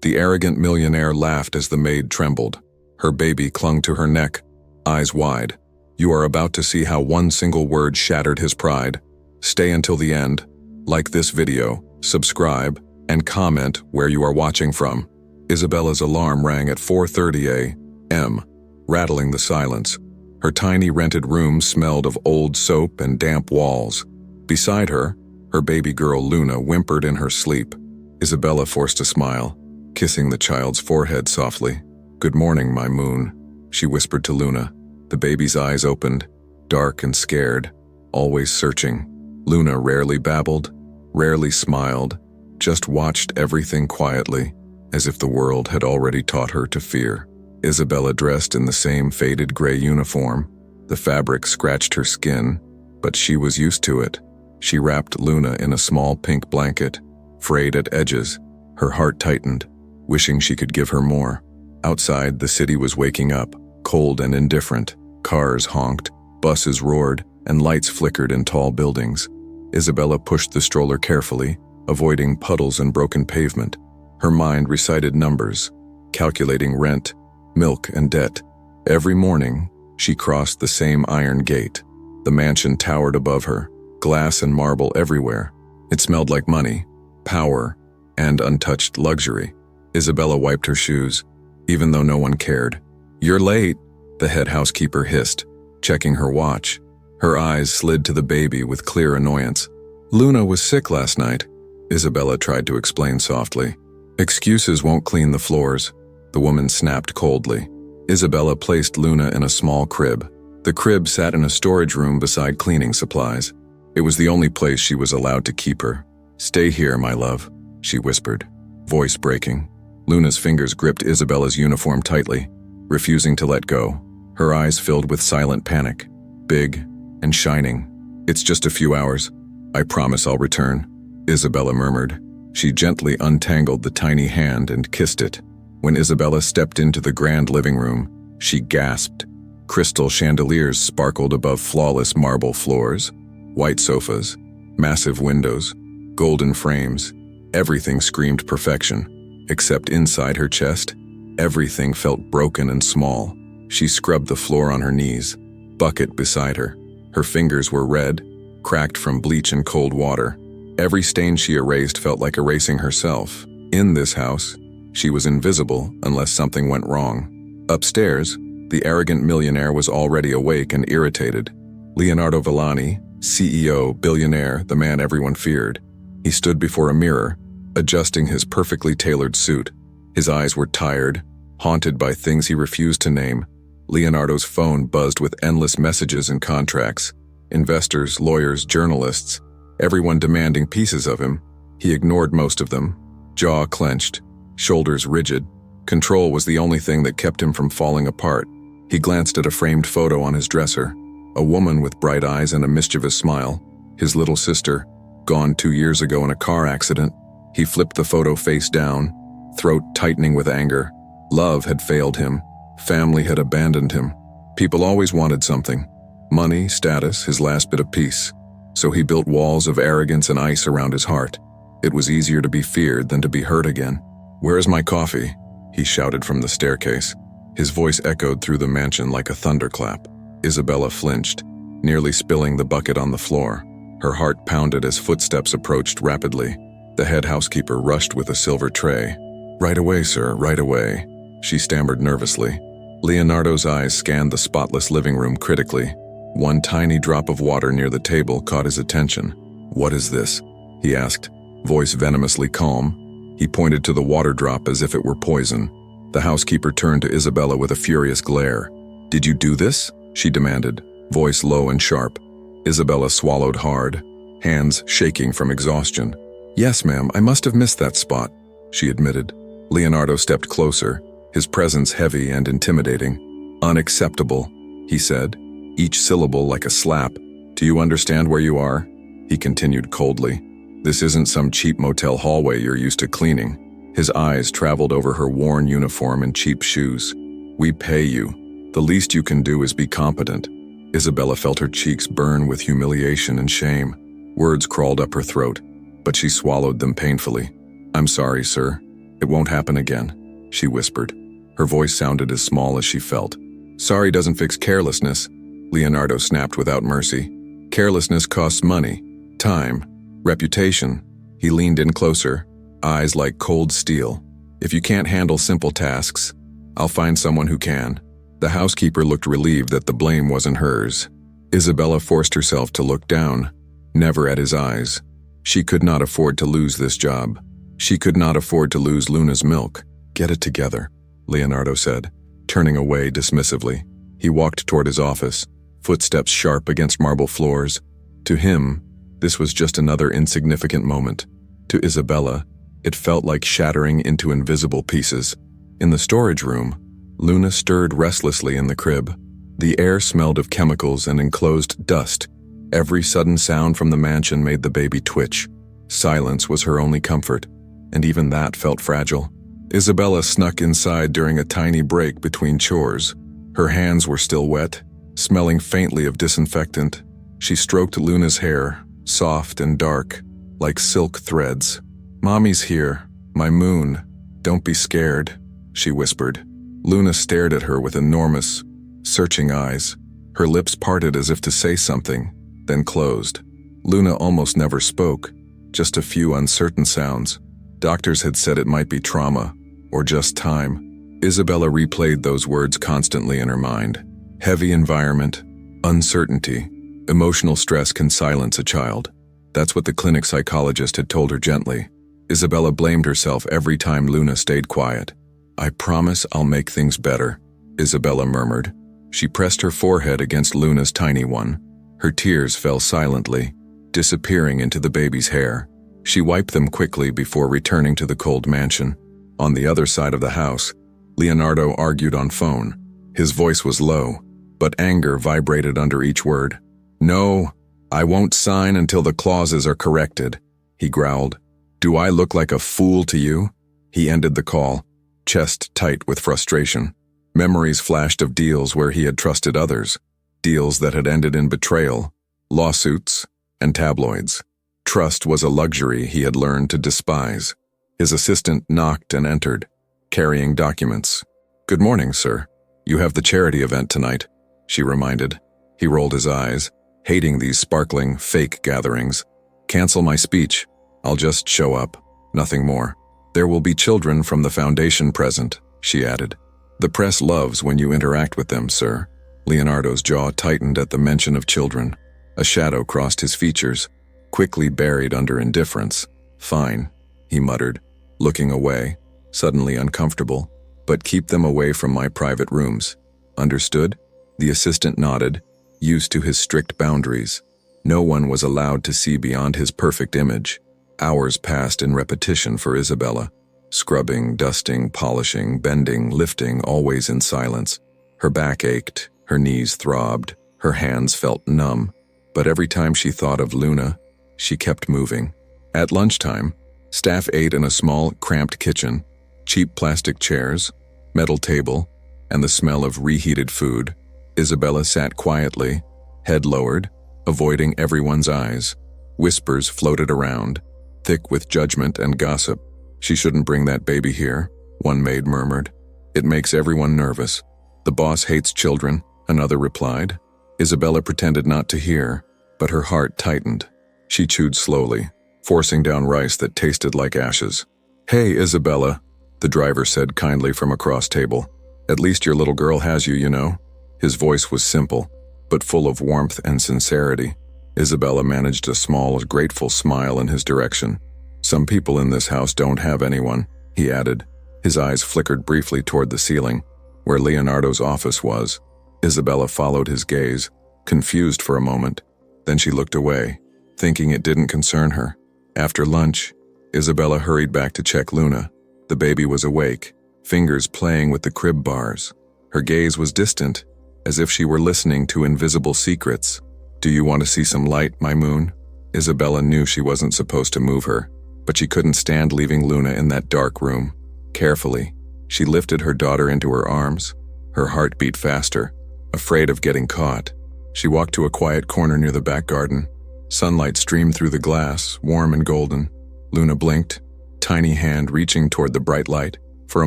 The arrogant millionaire laughed as the maid trembled. Her baby clung to her neck, eyes wide. You are about to see how one single word shattered his pride. Stay until the end. Like this video, subscribe, and comment where you are watching from. Isabella's alarm rang at 4:30 a.m., rattling the silence. Her tiny rented room smelled of old soap and damp walls. Beside her baby girl Luna whimpered in her sleep. Isabella forced a smile, kissing the child's forehead softly. "Good morning, my moon," she whispered to Luna. The baby's eyes opened, dark and scared, always searching. Luna rarely babbled, rarely smiled, just watched everything quietly, as if the world had already taught her to fear. Isabella dressed in the same faded gray uniform. The fabric scratched her skin, but she was used to it. She wrapped Luna in a small pink blanket, frayed at edges. Her heart tightened, wishing she could give her more. Outside, the city was waking up, cold and indifferent. Cars honked, buses roared, and lights flickered in tall buildings. Isabella pushed the stroller carefully, avoiding puddles and broken pavement. Her mind recited numbers, calculating rent, milk, and debt. Every morning, she crossed the same iron gate. The mansion towered above her, glass and marble everywhere. It smelled like money, power, and untouched luxury. Isabella wiped her shoes, even though no one cared. "You're late," the head housekeeper hissed, checking her watch. Her eyes slid to the baby with clear annoyance. "Luna was sick last night," Isabella tried to explain softly. "Excuses won't clean the floors," the woman snapped coldly. Isabella placed Luna in a small crib. The crib sat in a storage room beside cleaning supplies. It was the only place she was allowed to keep her. "Stay here, my love," she whispered, voice breaking. Luna's fingers gripped Isabella's uniform tightly, refusing to let go. Her eyes filled with silent panic, big and shining. "It's just a few hours. I promise I'll return," Isabella murmured. She gently untangled the tiny hand and kissed it. When Isabella stepped into the grand living room, she gasped. Crystal chandeliers sparkled above flawless marble floors, white sofas, massive windows, golden frames. Everything screamed perfection, except inside her chest, everything felt broken and small. She scrubbed the floor on her knees, bucket beside her. Her fingers were red, cracked from bleach and cold water. Every stain she erased felt like erasing herself. In this house, she was invisible unless something went wrong. Upstairs, the arrogant millionaire was already awake and irritated. Leonardo Villani, CEO, billionaire, the man everyone feared. He stood before a mirror, adjusting his perfectly tailored suit. His eyes were tired, haunted by things he refused to name. Leonardo's phone buzzed with endless messages and contracts. Investors, lawyers, journalists, everyone demanding pieces of him. He ignored most of them, jaw clenched, shoulders rigid. Control was the only thing that kept him from falling apart. He glanced at a framed photo on his dresser. A woman with bright eyes and a mischievous smile. His little sister, gone 2 years ago in a car accident. He flipped the photo face down, throat tightening with anger. Love had failed him. Family had abandoned him. People always wanted something. Money, status, his last bit of peace. So he built walls of arrogance and ice around his heart. It was easier to be feared than to be hurt again. "Where is my coffee?" he shouted from the staircase. His voice echoed through the mansion like a thunderclap. Isabella flinched, nearly spilling the bucket on the floor. Her heart pounded as footsteps approached rapidly. The head housekeeper rushed with a silver tray. "Right away, sir, right away," she stammered nervously. Leonardo's eyes scanned the spotless living room critically. One tiny drop of water near the table caught his attention. "What is this?" he asked, voice venomously calm. He pointed to the water drop as if it were poison. The housekeeper turned to Isabella with a furious glare. "Did you do this?" she demanded, voice low and sharp. Isabella swallowed hard, hands shaking from exhaustion. "Yes, ma'am, I must have missed that spot," she admitted. Leonardo stepped closer, his presence heavy and intimidating. "Unacceptable," he said, each syllable like a slap. "Do you understand where you are?" he continued coldly. "This isn't some cheap motel hallway you're used to cleaning." His eyes traveled over her worn uniform and cheap shoes. "We pay you. The least you can do is be competent." Isabella felt her cheeks burn with humiliation and shame. Words crawled up her throat, but she swallowed them painfully. "I'm sorry, sir," It won't happen again, she whispered. Her voice sounded as small as she felt. Sorry doesn't fix carelessness, Leonardo snapped without mercy. Carelessness costs money, time, reputation. He leaned in closer, eyes like cold steel. If you can't handle simple tasks, I'll find someone who can. The housekeeper looked relieved that the blame wasn't hers. Isabella forced herself to look down, never at his eyes. She could not afford to lose this job. She could not afford to lose Luna's milk. Get it together, Leonardo said, turning away dismissively. He walked toward his office, footsteps sharp against marble floors. To him, this was just another insignificant moment. To Isabella, it felt like shattering into invisible pieces. In the storage room, Luna stirred restlessly in the crib. The air smelled of chemicals and enclosed dust. Every sudden sound from the mansion made the baby twitch. Silence was her only comfort, and even that felt fragile. Isabella snuck inside during a tiny break between chores. Her hands were still wet, smelling faintly of disinfectant. She stroked Luna's hair, soft and dark, like silk threads. Mommy's here, my moon. Don't be scared, she whispered. Luna stared at her with enormous, searching eyes. Her lips parted as if to say something, then closed. Luna almost never spoke, just a few uncertain sounds. Doctors had said it might be trauma, or just time. Isabella replayed those words constantly in her mind. Heavy environment, uncertainty, emotional stress can silence a child. That's what the clinic psychologist had told her gently. Isabella blamed herself every time Luna stayed quiet. I promise I'll make things better, Isabella murmured. She pressed her forehead against Luna's tiny one. Her tears fell silently, disappearing into the baby's hair. She wiped them quickly before returning to the cold mansion. On the other side of the house, Leonardo argued on phone. His voice was low, but anger vibrated under each word. No, I won't sign until the clauses are corrected, he growled. Do I look like a fool to you? He ended the call, chest tight with frustration. Memories flashed of deals where he had trusted others, deals that had ended in betrayal, lawsuits, and tabloids. Trust was a luxury he had learned to despise. His assistant knocked and entered, carrying documents. Good morning, sir. You have the charity event tonight, she reminded. He rolled his eyes, hating these sparkling, fake gatherings. Cancel my speech. I'll just show up, nothing more. There will be children from the foundation present, she added. The press loves when you interact with them, sir. Leonardo's jaw tightened at the mention of children. A shadow crossed his features, quickly buried under indifference. Fine, he muttered, looking away, suddenly uncomfortable. But keep them away from my private rooms. Understood? The assistant nodded, used to his strict boundaries. No one was allowed to see beyond his perfect image. Hours passed in repetition for Isabella. Scrubbing, dusting, polishing, bending, lifting, always in silence. Her back ached, her knees throbbed, her hands felt numb. But every time she thought of Luna, she kept moving. At lunchtime, staff ate in a small, cramped kitchen. Cheap plastic chairs, metal table, and the smell of reheated food. Isabella sat quietly, head lowered, avoiding everyone's eyes. Whispers floated around, thick with judgment and gossip. She shouldn't bring that baby here, one maid murmured. It makes everyone nervous. The boss hates children, another replied. Isabella pretended not to hear, but her heart tightened. She chewed slowly, forcing down rice that tasted like ashes. Hey, Isabella, the driver said kindly from across table. At least your little girl has you, you know. His voice was simple, but full of warmth and sincerity. Isabella managed a small, grateful smile in his direction. Some people in this house don't have anyone, he added. His eyes flickered briefly toward the ceiling, where Leonardo's office was. Isabella followed his gaze, confused for a moment. Then she looked away, thinking it didn't concern her. After lunch, Isabella hurried back to check Luna. The baby was awake, fingers playing with the crib bars. Her gaze was distant, as if she were listening to invisible secrets. Do you want to see some light, my moon? Isabella knew she wasn't supposed to move her, but she couldn't stand leaving Luna in that dark room. Carefully, she lifted her daughter into her arms. Her heart beat faster, afraid of getting caught. She walked to a quiet corner near the back garden. Sunlight streamed through the glass, warm and golden. Luna blinked, tiny hand reaching toward the bright light. For a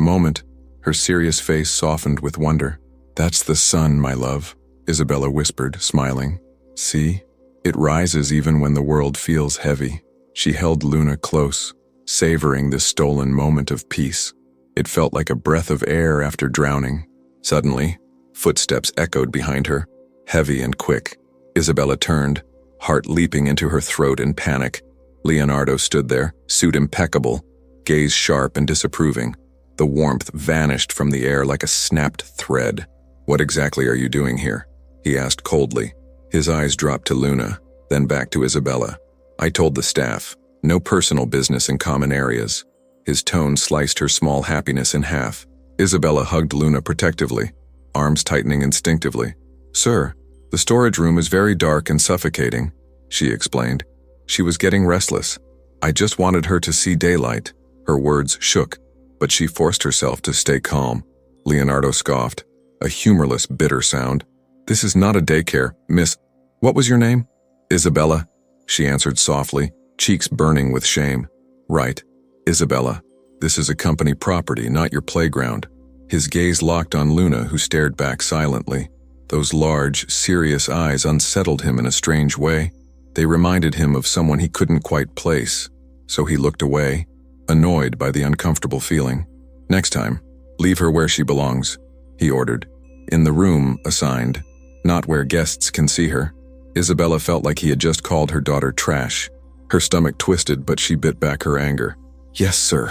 moment, her serious face softened with wonder. "That's the sun, my love," Isabella whispered, smiling. "See? It rises even when the world feels heavy." She held Luna close, savoring this stolen moment of peace. It felt like a breath of air after drowning. Suddenly, footsteps echoed behind her, heavy and quick. Isabella turned, heart leaping into her throat in panic. Leonardo stood there, suit impeccable, gaze sharp and disapproving. The warmth vanished from the air like a snapped thread. "What exactly are you doing here?" he asked coldly. His eyes dropped to Luna, then back to Isabella. "I told the staff, no personal business in common areas." His tone sliced her small happiness in half. Isabella hugged Luna protectively, arms tightening instinctively. "Sir, the storage room is very dark and suffocating," she explained. She was getting restless. "I just wanted her to see daylight." Her words shook, but she forced herself to stay calm. Leonardo scoffed, a humorless, bitter sound. "This is not a daycare, Miss. What was your name?" "Isabella," she answered softly, cheeks burning with shame. "Right, Isabella. This is a company property, not your playground." His gaze locked on Luna, who stared back silently. Those large, serious eyes unsettled him in a strange way. They reminded him of someone he couldn't quite place, so he looked away, annoyed by the uncomfortable feeling. "Next time, leave her where she belongs," he ordered. "In the room assigned, not where guests can see her." Isabella felt like he had just called her daughter trash. Her stomach twisted, but she bit back her anger. "Yes, sir,"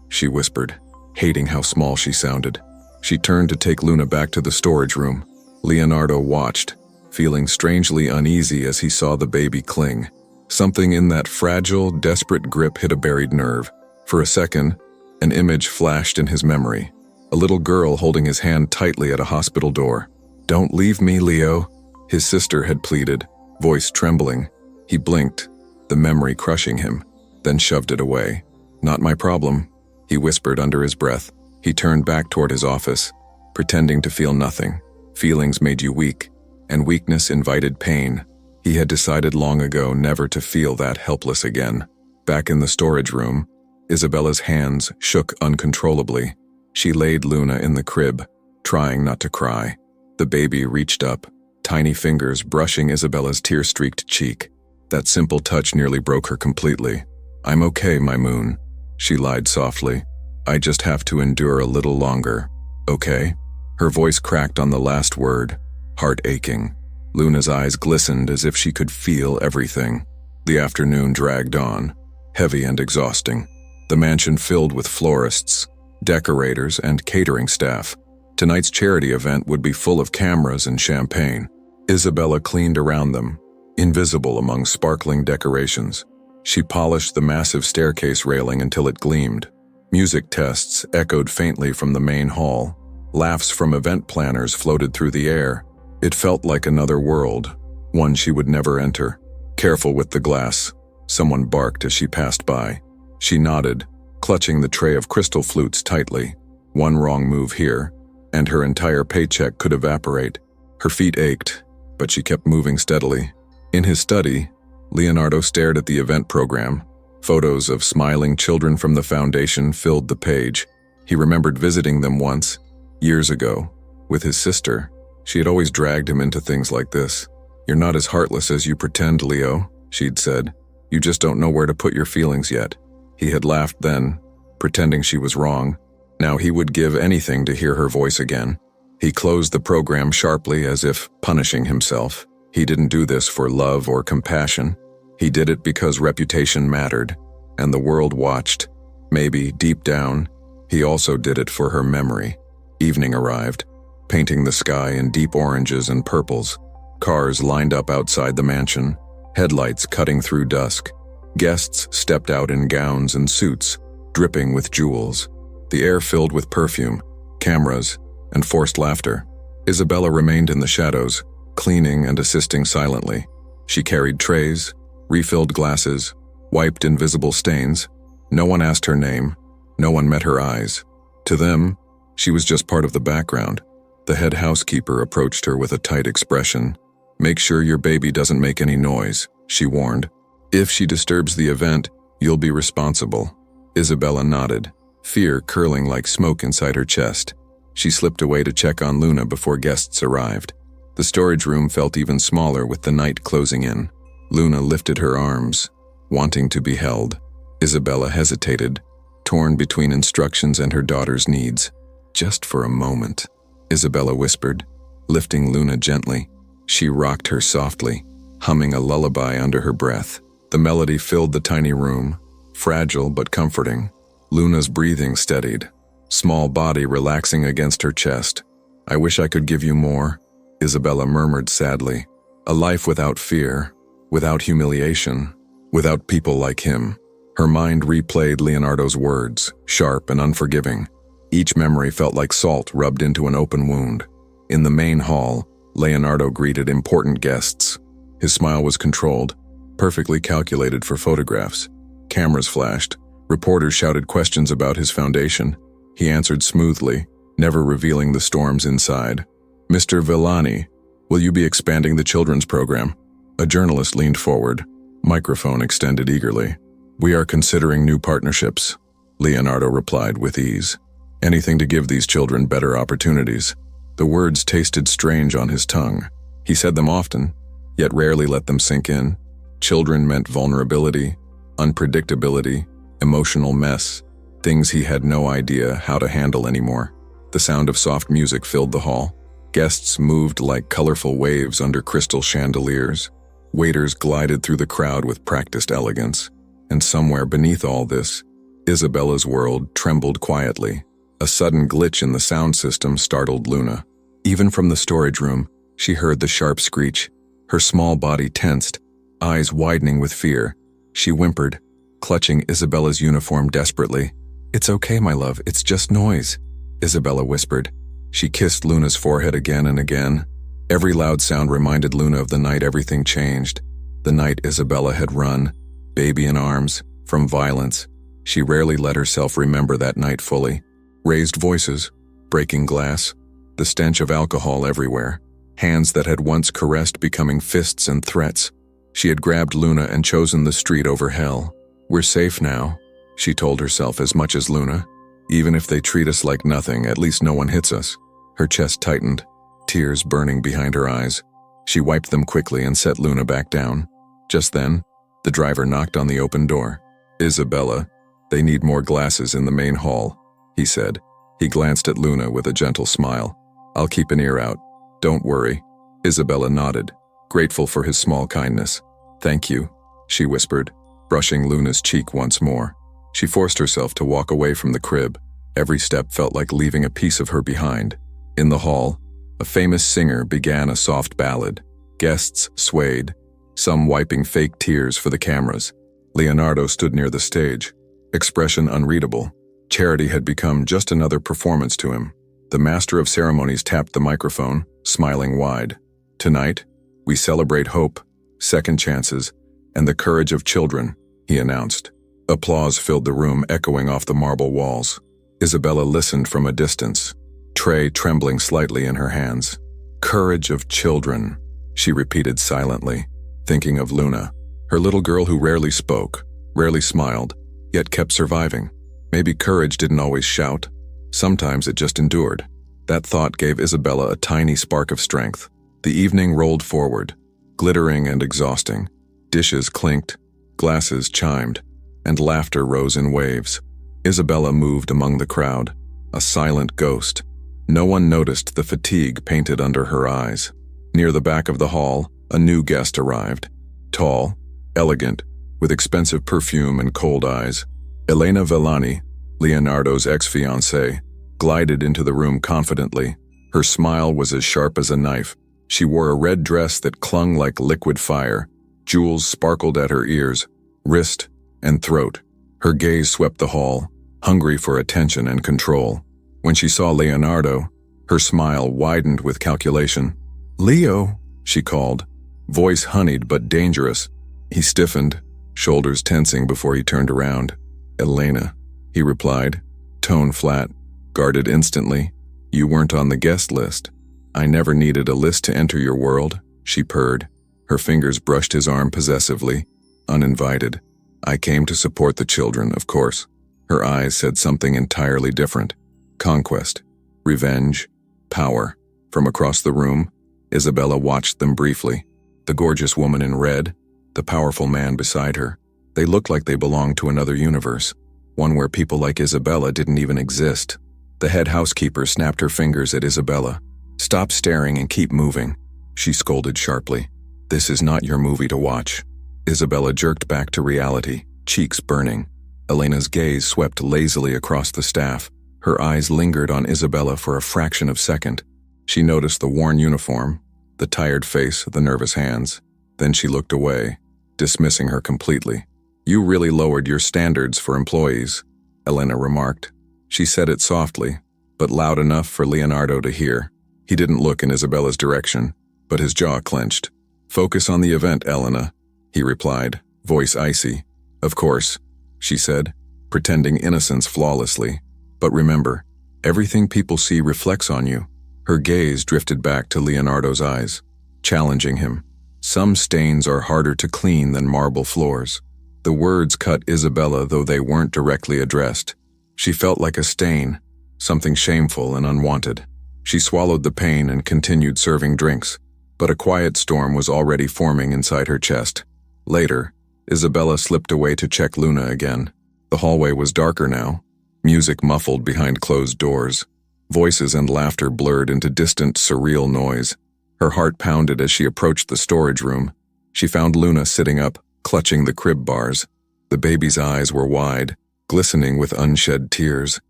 she whispered, hating how small she sounded. She turned to take Luna back to the storage room. Leonardo watched, feeling strangely uneasy as he saw the baby cling. Something in that fragile, desperate grip hit a buried nerve. For a second, an image flashed in his memory. A little girl holding his hand tightly at a hospital door. "Don't leave me, Leo," his sister had pleaded, voice trembling. He blinked, the memory crushing him, then shoved it away. "Not my problem," he whispered under his breath. He turned back toward his office, pretending to feel nothing. Feelings made you weak, and weakness invited pain. He had decided long ago never to feel that helpless again. Back in the storage room, Isabella's hands shook uncontrollably. She laid Luna in the crib, trying not to cry. The baby reached up, tiny fingers brushing Isabella's tear-streaked cheek. That simple touch nearly broke her completely. "I'm okay, my moon," she lied softly. "I just have to endure a little longer." "Okay?" Her voice cracked on the last word, heart aching. Luna's eyes glistened as if she could feel everything. The afternoon dragged on, heavy and exhausting. The mansion filled with florists, decorators, and catering staff. Tonight's charity event would be full of cameras and champagne. Isabella cleaned around them, invisible among sparkling decorations. She polished the massive staircase railing until it gleamed. Music tests echoed faintly from the main hall. Laughs from event planners floated through the air. It felt like another world, one she would never enter. "Careful with the glass," someone barked as she passed by. She nodded, clutching the tray of crystal flutes tightly. One wrong move here, and her entire paycheck could evaporate. Her feet ached, but she kept moving steadily. In his study, Leonardo stared at the event program. Photos of smiling children from the foundation filled the page. He remembered visiting them once, years ago, with his sister. She had always dragged him into things like this. "You're not as heartless as you pretend, Leo," she'd said. "You just don't know where to put your feelings yet." He had laughed then, pretending she was wrong. Now he would give anything to hear her voice again. He closed the program sharply as if punishing himself. He didn't do this for love or compassion. He did it because reputation mattered, and the world watched. Maybe, deep down, he also did it for her memory. Evening arrived, painting the sky in deep oranges and purples. Cars lined up outside the mansion, headlights cutting through dusk. Guests stepped out in gowns and suits, dripping with jewels. The air filled with perfume, cameras, and forced laughter. Isabella remained in the shadows, cleaning and assisting silently. She carried trays, refilled glasses, wiped invisible stains. No one asked her name. No one met her eyes. To them, she was just part of the background. The head housekeeper approached her with a tight expression. "Make sure your baby doesn't make any noise," she warned. "If she disturbs the event, you'll be responsible." Isabella nodded, fear curling like smoke inside her chest. She slipped away to check on Luna before guests arrived. The storage room felt even smaller with the night closing in. Luna lifted her arms, wanting to be held. Isabella hesitated, torn between instructions and her daughter's needs. "Just for a moment," Isabella whispered, lifting Luna gently. She rocked her softly, humming a lullaby under her breath. The melody filled the tiny room, fragile but comforting. Luna's breathing steadied, small body relaxing against her chest. "I wish I could give you more," Isabella murmured sadly. "A life without fear, without humiliation, without people like him." Her mind replayed Leonardo's words, sharp and unforgiving. Each memory felt like salt rubbed into an open wound. In the main hall, Leonardo greeted important guests. His smile was controlled, perfectly calculated for photographs. Cameras flashed. Reporters shouted questions about his foundation. He answered smoothly, never revealing the storms inside. "Mr. Villani, will you be expanding the children's program?" A journalist leaned forward, microphone extended eagerly. "We are considering new partnerships," Leonardo replied with ease. "Anything to give these children better opportunities." The words tasted strange on his tongue. He said them often, yet rarely let them sink in. Children meant vulnerability, unpredictability, emotional mess, things he had no idea how to handle anymore. The sound of soft music filled the hall. Guests moved like colorful waves under crystal chandeliers. Waiters glided through the crowd with practiced elegance. And somewhere beneath all this, Isabella's world trembled quietly. A sudden glitch in the sound system startled Luna. Even from the storage room, she heard the sharp screech. Her small body tensed, eyes widening with fear. She whimpered, clutching Isabella's uniform desperately. "It's okay, my love, it's just noise," Isabella whispered. She kissed Luna's forehead again and again. Every loud sound reminded Luna of the night everything changed. The night Isabella had run, baby in arms, from violence. She rarely let herself remember that night fully. Raised voices, breaking glass, the stench of alcohol everywhere, hands that had once caressed becoming fists and threats. She had grabbed Luna and chosen the street over hell. "We're safe now," she told herself as much as Luna. "Even if they treat us like nothing, at least no one hits us." Her chest tightened, tears burning behind her eyes. She wiped them quickly and set Luna back down. Just then, the driver knocked on the open door. "Isabella, they need more glasses in the main hall," he said. He glanced at Luna with a gentle smile. "I'll keep an ear out. Don't worry." Isabella nodded, grateful for his small kindness. "Thank you," she whispered, brushing Luna's cheek once more. She forced herself to walk away from the crib. Every step felt like leaving a piece of her behind. In the hall, a famous singer began a soft ballad. Guests swayed, some wiping fake tears for the cameras. Leonardo stood near the stage, expression unreadable. Charity had become just another performance to him. The master of ceremonies tapped the microphone, smiling wide. "Tonight, we celebrate hope, second chances, and the courage of children," he announced. Applause filled the room, echoing off the marble walls. Isabella listened from a distance, tray trembling slightly in her hands. "Courage of children," she repeated silently, thinking of Luna, her little girl who rarely spoke, rarely smiled, yet kept surviving. Maybe courage didn't always shout. Sometimes it just endured. That thought gave Isabella a tiny spark of strength. The evening rolled forward, glittering and exhausting. Dishes clinked, glasses chimed, and laughter rose in waves. Isabella moved among the crowd, a silent ghost. No one noticed the fatigue painted under her eyes. Near the back of the hall, a new guest arrived. Tall, elegant, with expensive perfume and cold eyes. Elena Villani, Leonardo's ex-fiancée, glided into the room confidently. Her smile was as sharp as a knife. She wore a red dress that clung like liquid fire. Jewels sparkled at her ears, wrist, and throat. Her gaze swept the hall, hungry for attention and control. When she saw Leonardo, her smile widened with calculation. "Leo," she called, voice honeyed but dangerous. He stiffened, shoulders tensing before he turned around. "Elena," he replied, tone flat, guarded instantly. "You weren't on the guest list." "I never needed a list to enter your world," she purred. Her fingers brushed his arm possessively, uninvited. "I came to support the children, of course." Her eyes said something entirely different. Conquest, revenge, power. From across the room, Isabella watched them briefly. The gorgeous woman in red, the powerful man beside her. They looked like they belonged to another universe, one where people like Isabella didn't even exist. The head housekeeper snapped her fingers at Isabella. "Stop staring and keep moving," she scolded sharply. "This is not your movie to watch." Isabella jerked back to reality, cheeks burning. Elena's gaze swept lazily across the staff. Her eyes lingered on Isabella for a fraction of a second. She noticed the worn uniform, the tired face, the nervous hands. Then she looked away, dismissing her completely. "You really lowered your standards for employees," Elena remarked. She said it softly, but loud enough for Leonardo to hear. He didn't look in Isabella's direction, but his jaw clenched. "Focus on the event, Elena," he replied, voice icy. "Of course," she said, pretending innocence flawlessly. "But remember, everything people see reflects on you." Her gaze drifted back to Leonardo's eyes, challenging him. "Some stains are harder to clean than marble floors." The words cut Isabella, though they weren't directly addressed. She felt like a stain, something shameful and unwanted. She swallowed the pain and continued serving drinks, but a quiet storm was already forming inside her chest. Later, Isabella slipped away to check Luna again. The hallway was darker now, music muffled behind closed doors. Voices and laughter blurred into distant, surreal noise. Her heart pounded as she approached the storage room. She found Luna sitting up, clutching the crib bars. The baby's eyes were wide, glistening with unshed tears.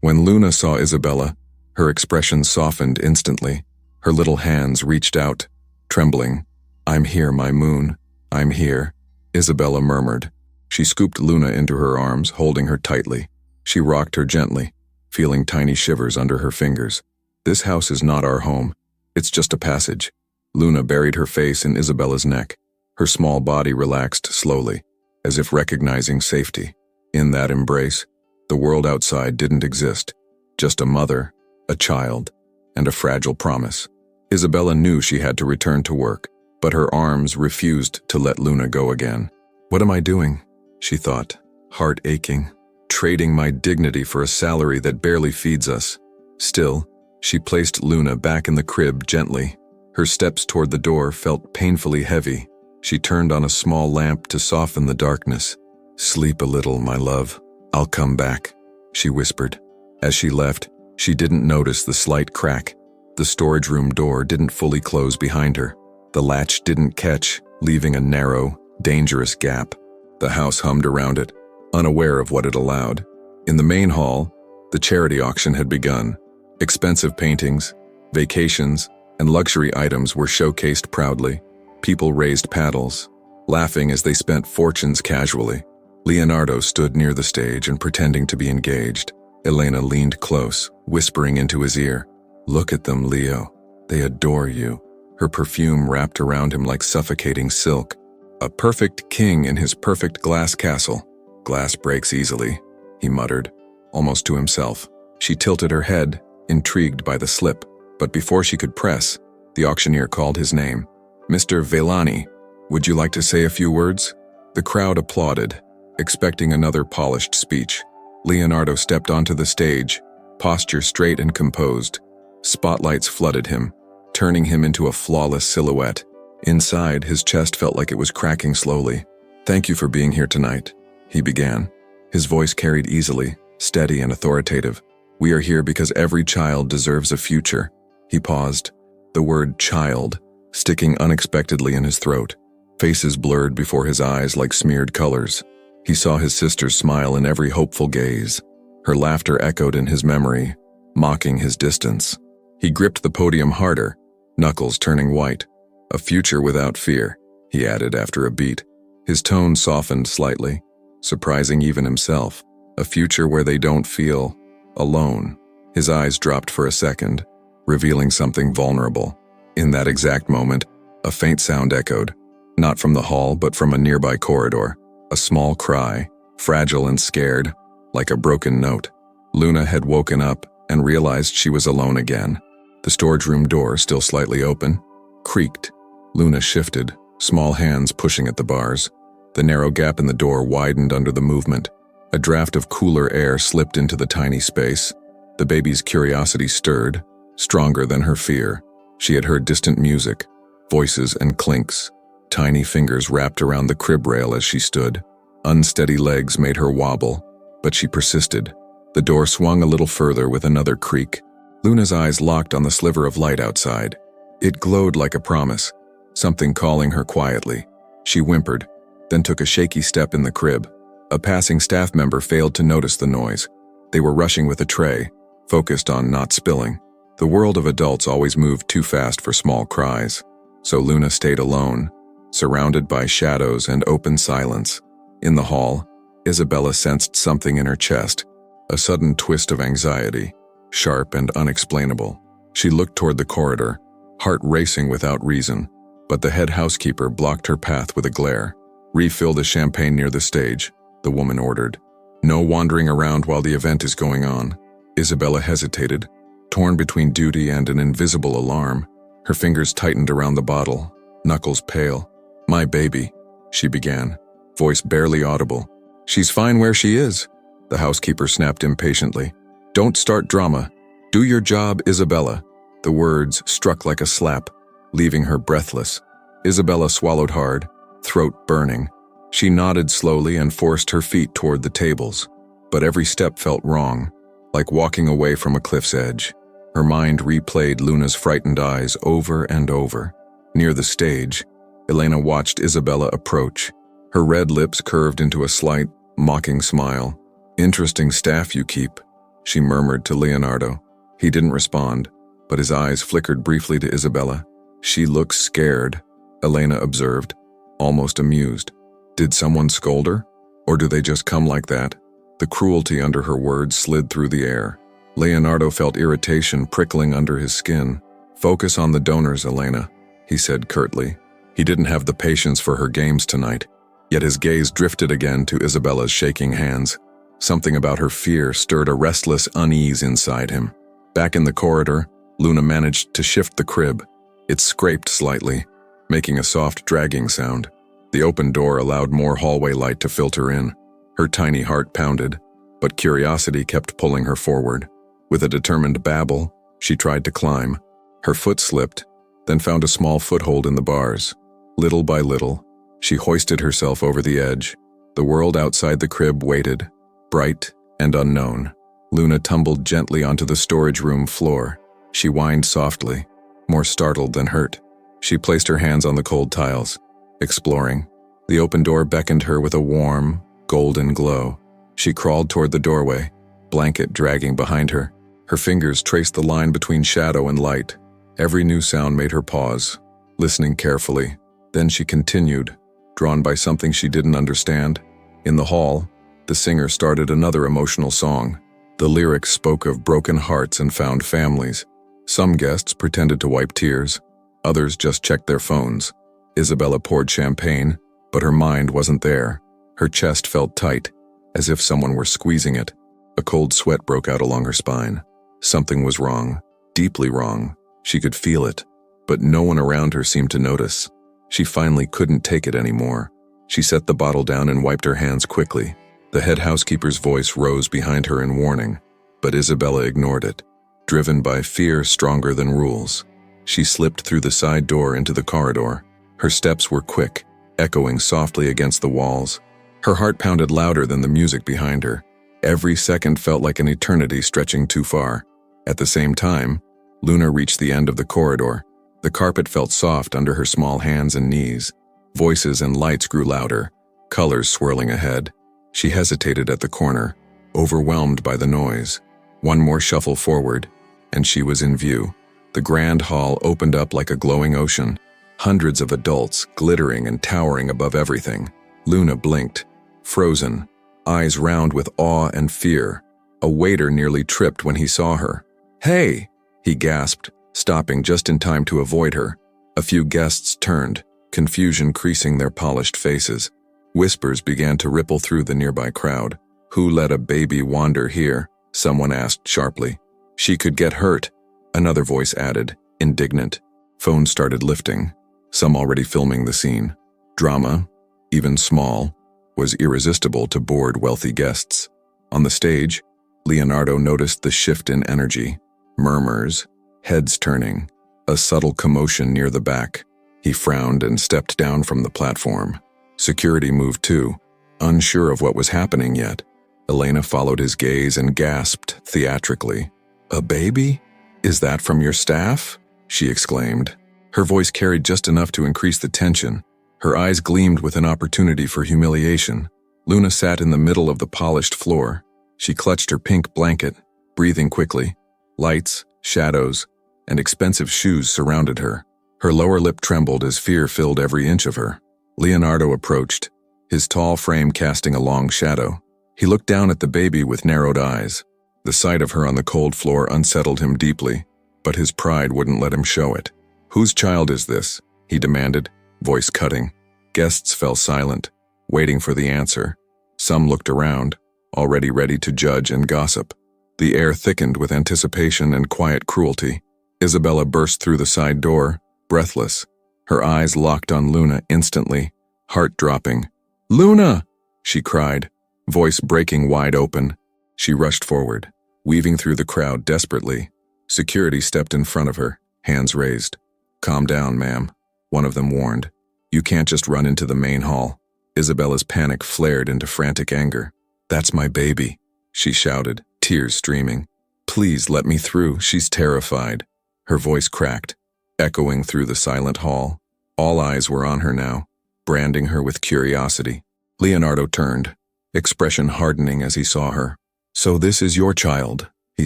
When Luna saw Isabella, her expression softened instantly. Her little hands reached out, trembling. "I'm here, my moon. I'm here," Isabella murmured. She scooped Luna into her arms, holding her tightly. She rocked her gently, feeling tiny shivers under her fingers. "This house is not our home. It's just a passage." Luna buried her face in Isabella's neck. Her small body relaxed slowly, as if recognizing safety. In that embrace, the world outside didn't exist. Just a mother, a child, and a fragile promise. Isabella knew she had to return to work, but her arms refused to let Luna go again. "What am I doing?" she thought, heart aching. "Trading my dignity for a salary that barely feeds us." Still, she placed Luna back in the crib gently. Her steps toward the door felt painfully heavy. She turned on a small lamp to soften the darkness. "Sleep a little, my love. I'll come back," she whispered. As she left, she didn't notice the slight crack. The storage room door didn't fully close behind her. The latch didn't catch, leaving a narrow, dangerous gap. The house hummed around it, unaware of what it allowed. In the main hall, the charity auction had begun. Expensive paintings, vacations, and luxury items were showcased proudly. People raised paddles, laughing as they spent fortunes casually. Leonardo stood near the stage and pretending to be engaged. Elena leaned close, whispering into his ear, "Look at them, Leo. They adore you." Her perfume wrapped around him like suffocating silk. A perfect king in his perfect glass castle. "Glass breaks easily," he muttered, almost to himself. She tilted her head, intrigued by the slip, but before she could press, the auctioneer called his name. "Mr. Villani, would you like to say a few words?" The crowd applauded, expecting another polished speech. Leonardo stepped onto the stage, posture straight and composed. Spotlights flooded him, turning him into a flawless silhouette. Inside, his chest felt like it was cracking slowly. "Thank you for being here tonight," he began. His voice carried easily, steady and authoritative. "We are here because every child deserves a future." He paused, the word "child" sticking unexpectedly in his throat. Faces blurred before his eyes like smeared colors. He saw his sister's smile in every hopeful gaze. Her laughter echoed in his memory, mocking his distance. He gripped the podium harder, knuckles turning white. "A future without fear," he added after a beat. His tone softened slightly, surprising even himself. "A future where they don't feel alone." His eyes dropped for a second, revealing something vulnerable. In that exact moment, a faint sound echoed, not from the hall but from a nearby corridor. A small cry, fragile and scared, like a broken note. Luna had woken up and realized she was alone again. The storage room door, still slightly open, creaked. Luna shifted, small hands pushing at the bars. The narrow gap in the door widened under the movement. A draft of cooler air slipped into the tiny space. The baby's curiosity stirred, stronger than her fear. She had heard distant music, voices and clinks. Tiny fingers wrapped around the crib rail as she stood. Unsteady legs made her wobble, but she persisted. The door swung a little further with another creak. Luna's eyes locked on the sliver of light outside. It glowed like a promise, something calling her quietly. She whimpered, then took a shaky step in the crib. A passing staff member failed to notice the noise. They were rushing with a tray, focused on not spilling. The world of adults always moved too fast for small cries. So Luna stayed alone, surrounded by shadows and open silence. In the hall, Isabella sensed something in her chest, a sudden twist of anxiety, sharp and unexplainable. She looked toward the corridor, heart racing without reason, but the head housekeeper blocked her path with a glare. "Refill the champagne near the stage," the woman ordered. "No wandering around while the event is going on." Isabella hesitated, torn between duty and an invisible alarm. Her fingers tightened around the bottle, knuckles pale. "My baby," she began, voice barely audible. "She's fine where she is," the housekeeper snapped impatiently. "Don't start drama. Do your job, Isabella." The words struck like a slap, leaving her breathless. Isabella swallowed hard, throat burning. She nodded slowly and forced her feet toward the tables. But every step felt wrong, like walking away from a cliff's edge. Her mind replayed Luna's frightened eyes over and over. Near the stage, Elena watched Isabella approach. Her red lips curved into a slight, mocking smile. "Interesting staff you keep," she murmured to Leonardo. He didn't respond, but his eyes flickered briefly to Isabella. "She looks scared," Elena observed, almost amused. Did someone scold her? Or do they just come like that? The cruelty under her words slid through the air. Leonardo felt irritation prickling under his skin. "Focus on the donors, Elena," he said curtly. He didn't have the patience for her games tonight, yet his gaze drifted again to Isabella's shaking hands. Something about her fear stirred a restless unease inside him. Back in the corridor, Luna managed to shift the crib. It scraped slightly, making a soft dragging sound. The open door allowed more hallway light to filter in. Her tiny heart pounded, but curiosity kept pulling her forward. With a determined babble, she tried to climb. Her foot slipped, then found a small foothold in the bars. Little by little, she hoisted herself over the edge. The world outside the crib waited, bright and unknown. Luna tumbled gently onto the storage room floor. She whined softly, more startled than hurt. She placed her hands on the cold tiles, exploring. The open door beckoned her with a warm, golden glow. She crawled toward the doorway, blanket dragging behind her. Her fingers traced the line between shadow and light. Every new sound made her pause, listening carefully. Then she continued, drawn by something she didn't understand. In the hall, the singer started another emotional song. The lyrics spoke of broken hearts and found families. Some guests pretended to wipe tears. Others just checked their phones. Isabella poured champagne, but her mind wasn't there. Her chest felt tight, as if someone were squeezing it. A cold sweat broke out along her spine. Something was wrong, deeply wrong. She could feel it, but no one around her seemed to notice. She finally couldn't take it anymore. She set the bottle down and wiped her hands quickly. The head housekeeper's voice rose behind her in warning, but Isabella ignored it, driven by fear stronger than rules. She slipped through the side door into the corridor. Her steps were quick, echoing softly against the walls. Her heart pounded louder than the music behind her. Every second felt like an eternity stretching too far. At the same time, Luna reached the end of the corridor. The carpet felt soft under her small hands and knees. Voices and lights grew louder, colors swirling ahead. She hesitated at the corner, overwhelmed by the noise. One more shuffle forward, and she was in view. The grand hall opened up like a glowing ocean, hundreds of adults glittering and towering above everything. Luna blinked, frozen, eyes round with awe and fear. A waiter nearly tripped when he saw her. "Hey!" he gasped, stopping just in time to avoid her. A few guests turned, confusion creasing their polished faces. Whispers began to ripple through the nearby crowd. "Who let a baby wander here?" someone asked sharply. "She could get hurt," another voice added, indignant. Phones started lifting, some already filming the scene. Drama, even small, was irresistible to bored wealthy guests. On the stage, Leonardo noticed the shift in energy, murmurs, heads turning, a subtle commotion near the back. He frowned and stepped down from the platform. Security moved too, unsure of what was happening yet. Elena followed his gaze and gasped theatrically. "A baby? Is that from your staff?" she exclaimed. Her voice carried just enough to increase the tension. Her eyes gleamed with an opportunity for humiliation. Luna sat in the middle of the polished floor. She clutched her pink blanket, breathing quickly. Lights, shadows, and expensive shoes surrounded her. Her lower lip trembled as fear filled every inch of her. Leonardo approached, his tall frame casting a long shadow. He looked down at the baby with narrowed eyes. The sight of her on the cold floor unsettled him deeply, but his pride wouldn't let him show it. "Whose child is this?" he demanded, voice cutting. Guests fell silent, waiting for the answer. Some looked around, already ready to judge and gossip. The air thickened with anticipation and quiet cruelty. Isabella burst through the side door, breathless. Her eyes locked on Luna instantly, heart dropping. "Luna!" she cried, voice breaking wide open. She rushed forward, weaving through the crowd desperately. Security stepped in front of her, hands raised. "Calm down, ma'am," one of them warned. "You can't just run into the main hall." Isabella's panic flared into frantic anger. "That's my baby," she shouted, tears streaming. "Please let me through, she's terrified." Her voice cracked, echoing through the silent hall. All eyes were on her now, branding her with curiosity. Leonardo turned, expression hardening as he saw her. "So this is your child," he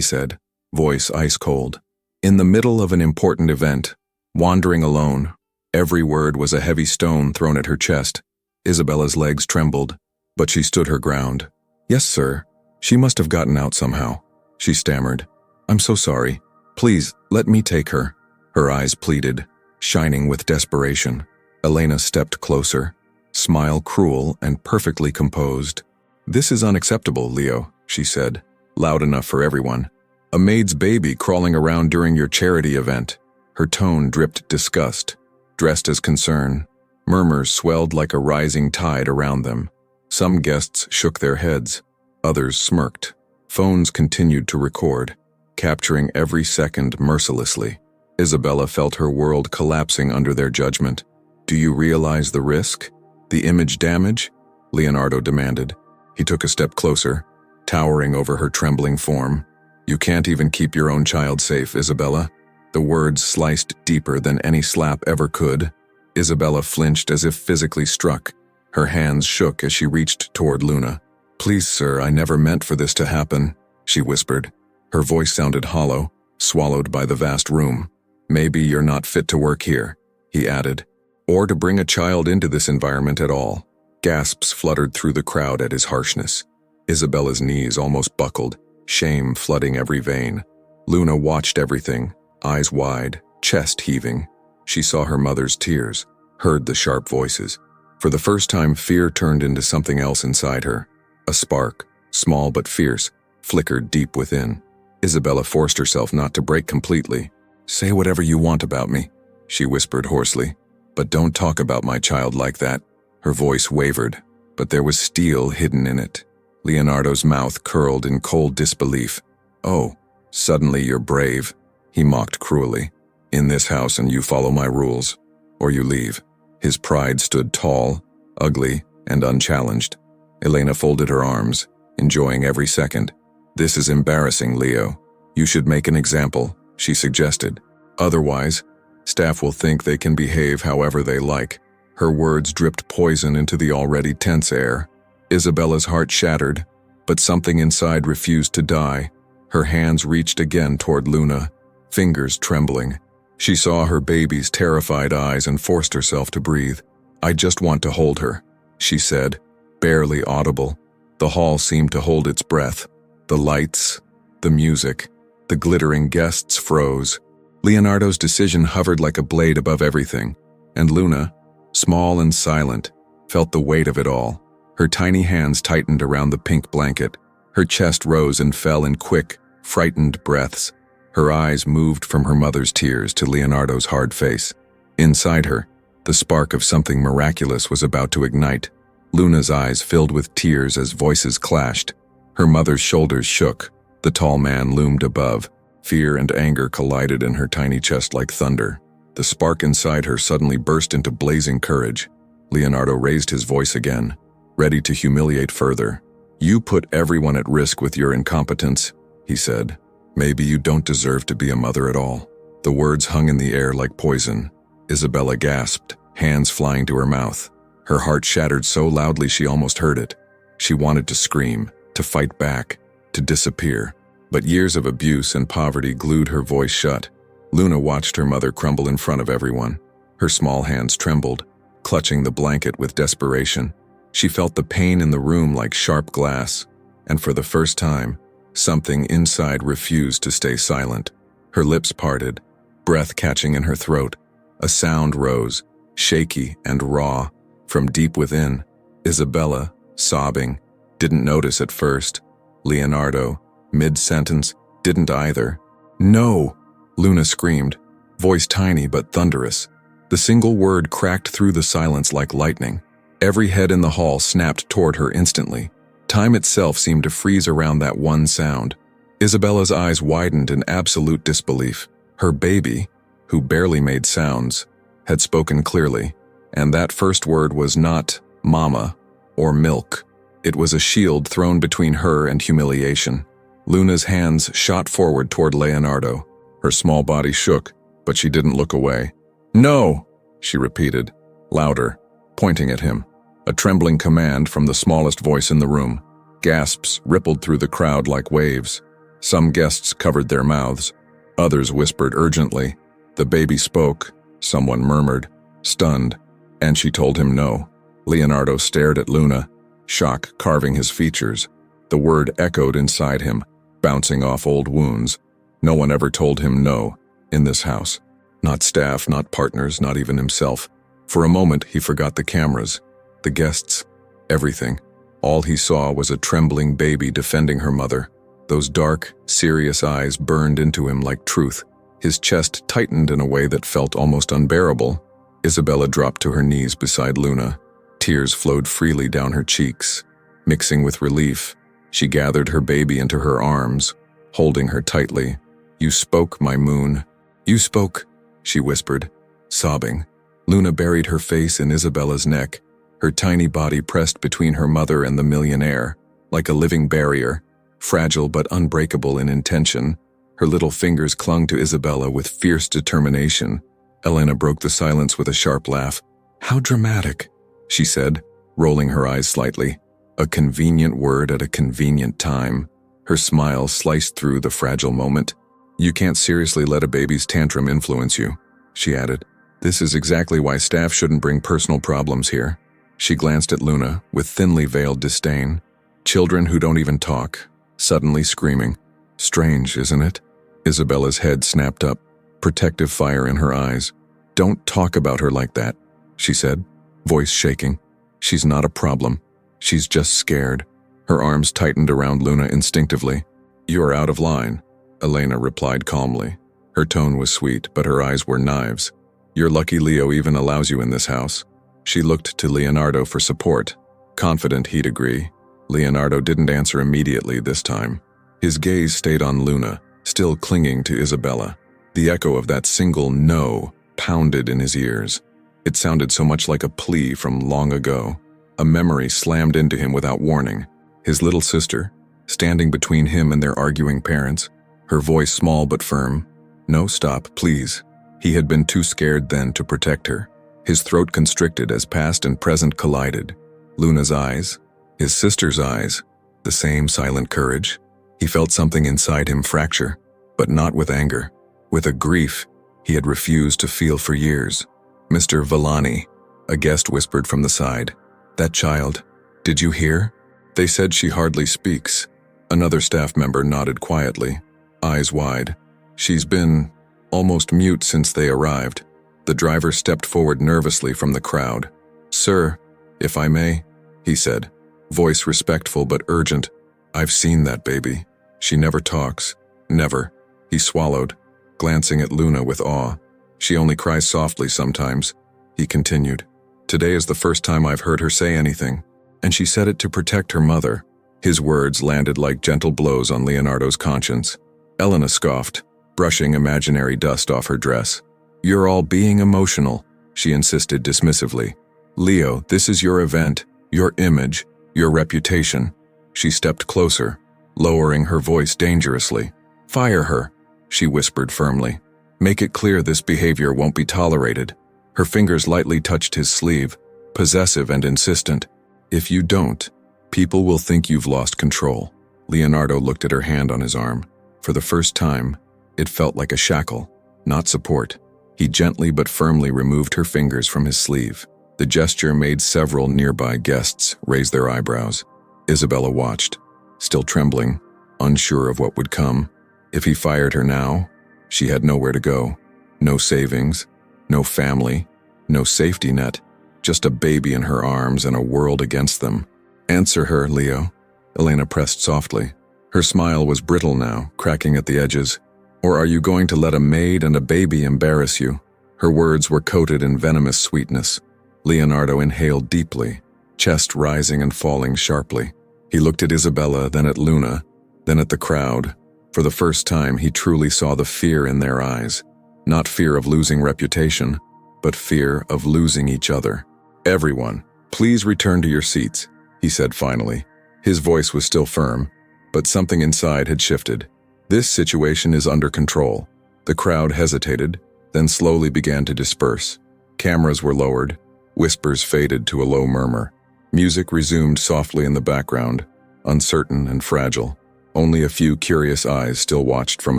said, voice ice cold. In the middle of an important event, wandering alone, every word was a heavy stone thrown at her chest. Isabella's legs trembled, but she stood her ground. "Yes, sir. She must have gotten out somehow," she stammered. "I'm so sorry. Please, let me take her." Her eyes pleaded, shining with desperation. Elena stepped closer, smile cruel and perfectly composed. "This is unacceptable, Leo," she said, loud enough for everyone. "A maid's baby crawling around during your charity event." Her tone dripped disgust, dressed as concern. Murmurs swelled like a rising tide around them. Some guests shook their heads, others smirked. Phones continued to record, capturing every second mercilessly. Isabella felt her world collapsing under their judgment. "Do you realize the risk? The image damage?" Leonardo demanded. He took a step closer, towering over her trembling form. "You can't even keep your own child safe, Isabella." The words sliced deeper than any slap ever could. Isabella flinched as if physically struck. Her hands shook as she reached toward Luna. "Please, sir, I never meant for this to happen," she whispered. Her voice sounded hollow, swallowed by the vast room. "Maybe you're not fit to work here," he added, "or to bring a child into this environment at all." Gasps fluttered through the crowd at his harshness. Isabella's knees almost buckled, shame flooding every vein. Luna watched everything, eyes wide, chest heaving. She saw her mother's tears, heard the sharp voices. For the first time, fear turned into something else inside her. A spark, small but fierce, flickered deep within. Isabella forced herself not to break completely. "Say whatever you want about me," she whispered hoarsely, "but don't talk about my child like that." Her voice wavered, but there was steel hidden in it. Leonardo's mouth curled in cold disbelief. "Oh, suddenly you're brave," he mocked cruelly. "In this house and you follow my rules, or you leave." His pride stood tall, ugly, and unchallenged. Elena folded her arms, enjoying every second. "This is embarrassing, Leo. You should make an example," she suggested. "Otherwise, staff will think they can behave however they like." Her words dripped poison into the already tense air. Isabella's heart shattered, but something inside refused to die. Her hands reached again toward Luna, fingers trembling. She saw her baby's terrified eyes and forced herself to breathe. "I just want to hold her," she said, barely audible. The hall seemed to hold its breath. The lights, the music, the glittering guests froze. Leonardo's decision hovered like a blade above everything, and Luna, small and silent, felt the weight of it all. Her tiny hands tightened around the pink blanket. Her chest rose and fell in quick, frightened breaths. Her eyes moved from her mother's tears to Leonardo's hard face. Inside her, the spark of something miraculous was about to ignite. Luna's eyes filled with tears as voices clashed. Her mother's shoulders shook. The tall man loomed above. Fear and anger collided in her tiny chest like thunder. The spark inside her suddenly burst into blazing courage. Leonardo raised his voice again, ready to humiliate further. "You put everyone at risk with your incompetence," he said. "Maybe you don't deserve to be a mother at all." The words hung in the air like poison. Isabella gasped, hands flying to her mouth. Her heart shattered so loudly she almost heard it. She wanted to scream, to fight back, to disappear. But years of abuse and poverty glued her voice shut. Luna watched her mother crumble in front of everyone. Her small hands trembled, clutching the blanket with desperation. She felt the pain in the room like sharp glass, and for the first time, something inside refused to stay silent. Her lips parted, breath catching in her throat. A sound rose, shaky and raw, from deep within. Isabella, sobbing, didn't notice at first. Leonardo, mid-sentence, didn't either. "No!" Luna screamed, voice tiny but thunderous. The single word cracked through the silence like lightning. Every head in the hall snapped toward her instantly. Time itself seemed to freeze around that one sound. Isabella's eyes widened in absolute disbelief. Her baby, who barely made sounds, had spoken clearly, and that first word was not mama or milk. It was a shield thrown between her and humiliation. Luna's hands shot forward toward Leonardo. Her small body shook, but she didn't look away. "No!" she repeated, louder, pointing at him. A trembling command from the smallest voice in the room. Gasps rippled through the crowd like waves. Some guests covered their mouths. Others whispered urgently. The baby spoke. Someone murmured, stunned, and she told him no. Leonardo stared at Luna, shock carving his features. The word echoed inside him, bouncing off old wounds. No one ever told him no in this house. Not staff, not partners, not even himself. For a moment, he forgot the cameras, the guests, everything. All he saw was a trembling baby defending her mother. Those dark, serious eyes burned into him like truth. His chest tightened in a way that felt almost unbearable. Isabella dropped to her knees beside Luna. Tears flowed freely down her cheeks. Mixing with relief, she gathered her baby into her arms, holding her tightly. "You spoke, my moon. You spoke," she whispered, sobbing. Luna buried her face in Isabella's neck, her tiny body pressed between her mother and the millionaire, like a living barrier, fragile but unbreakable in intention. Her little fingers clung to Isabella with fierce determination. Elena broke the silence with a sharp laugh. "How dramatic," she said, rolling her eyes slightly. A convenient word at a convenient time. Her smile sliced through the fragile moment. "You can't seriously let a baby's tantrum influence you," she added. "This is exactly why staff shouldn't bring personal problems here." She glanced at Luna with thinly veiled disdain. Children who don't even talk, suddenly screaming. Strange, isn't it? Isabella's head snapped up, protective fire in her eyes. "Don't talk about her like that," she said, voice shaking. "She's not a problem. She's just scared." Her arms tightened around Luna instinctively. "You are out of line," Elena replied calmly. Her tone was sweet, but her eyes were knives. "You're lucky Leo even allows you in this house." She looked to Leonardo for support, confident he'd agree. Leonardo didn't answer immediately this time. His gaze stayed on Luna, still clinging to Isabella. The echo of that single no pounded in his ears. It sounded so much like a plea from long ago. A memory slammed into him without warning. His little sister, standing between him and their arguing parents, her voice small but firm. "No, stop, please." He had been too scared then to protect her. His throat constricted as past and present collided. Luna's eyes, his sister's eyes, the same silent courage. He felt something inside him fracture, but not with anger, with a grief he had refused to feel for years. "Mr. Villani," a guest whispered from the side. "That child, did you hear? They said she hardly speaks." Another staff member nodded quietly, eyes wide. "She's been almost mute since they arrived." The driver stepped forward nervously from the crowd. "Sir, if I may," he said, voice respectful but urgent. "I've seen that baby. She never talks. Never." He swallowed, glancing at Luna with awe. "She only cries softly sometimes," he continued. "Today is the first time I've heard her say anything." and she said it to protect her mother. His words landed like gentle blows on Leonardo's conscience. Elena scoffed, brushing imaginary dust off her dress. "You're all being emotional," she insisted dismissively. "Leo, this is your event, your image, your reputation." She stepped closer, lowering her voice dangerously. "Fire her," she whispered firmly. "Make it clear this behavior won't be tolerated." Her fingers lightly touched his sleeve, possessive and insistent. "If you don't, people will think you've lost control." Leonardo looked at her hand on his arm. For the first time, it felt like a shackle, not support. He gently but firmly removed her fingers from his sleeve. The gesture made several nearby guests raise their eyebrows. Isabella watched, still trembling, unsure of what would come. If he fired her now, she had nowhere to go. No savings, no family, no safety net, just a baby in her arms and a world against them. "Answer her, Leo," Elena pressed softly. Her smile was brittle now, cracking at the edges. "Or are you going to let a maid and a baby embarrass you?" Her words were coated in venomous sweetness. Leonardo inhaled deeply, chest rising and falling sharply. He looked at Isabella, then at Luna, then at the crowd. For the first time, he truly saw the fear in their eyes. Not fear of losing reputation, but fear of losing each other. "Everyone, please return to your seats," he said finally. His voice was still firm, but something inside had shifted. "This situation is under control." The crowd hesitated, then slowly began to disperse. Cameras were lowered, whispers faded to a low murmur. Music resumed softly in the background, uncertain and fragile. Only a few curious eyes still watched from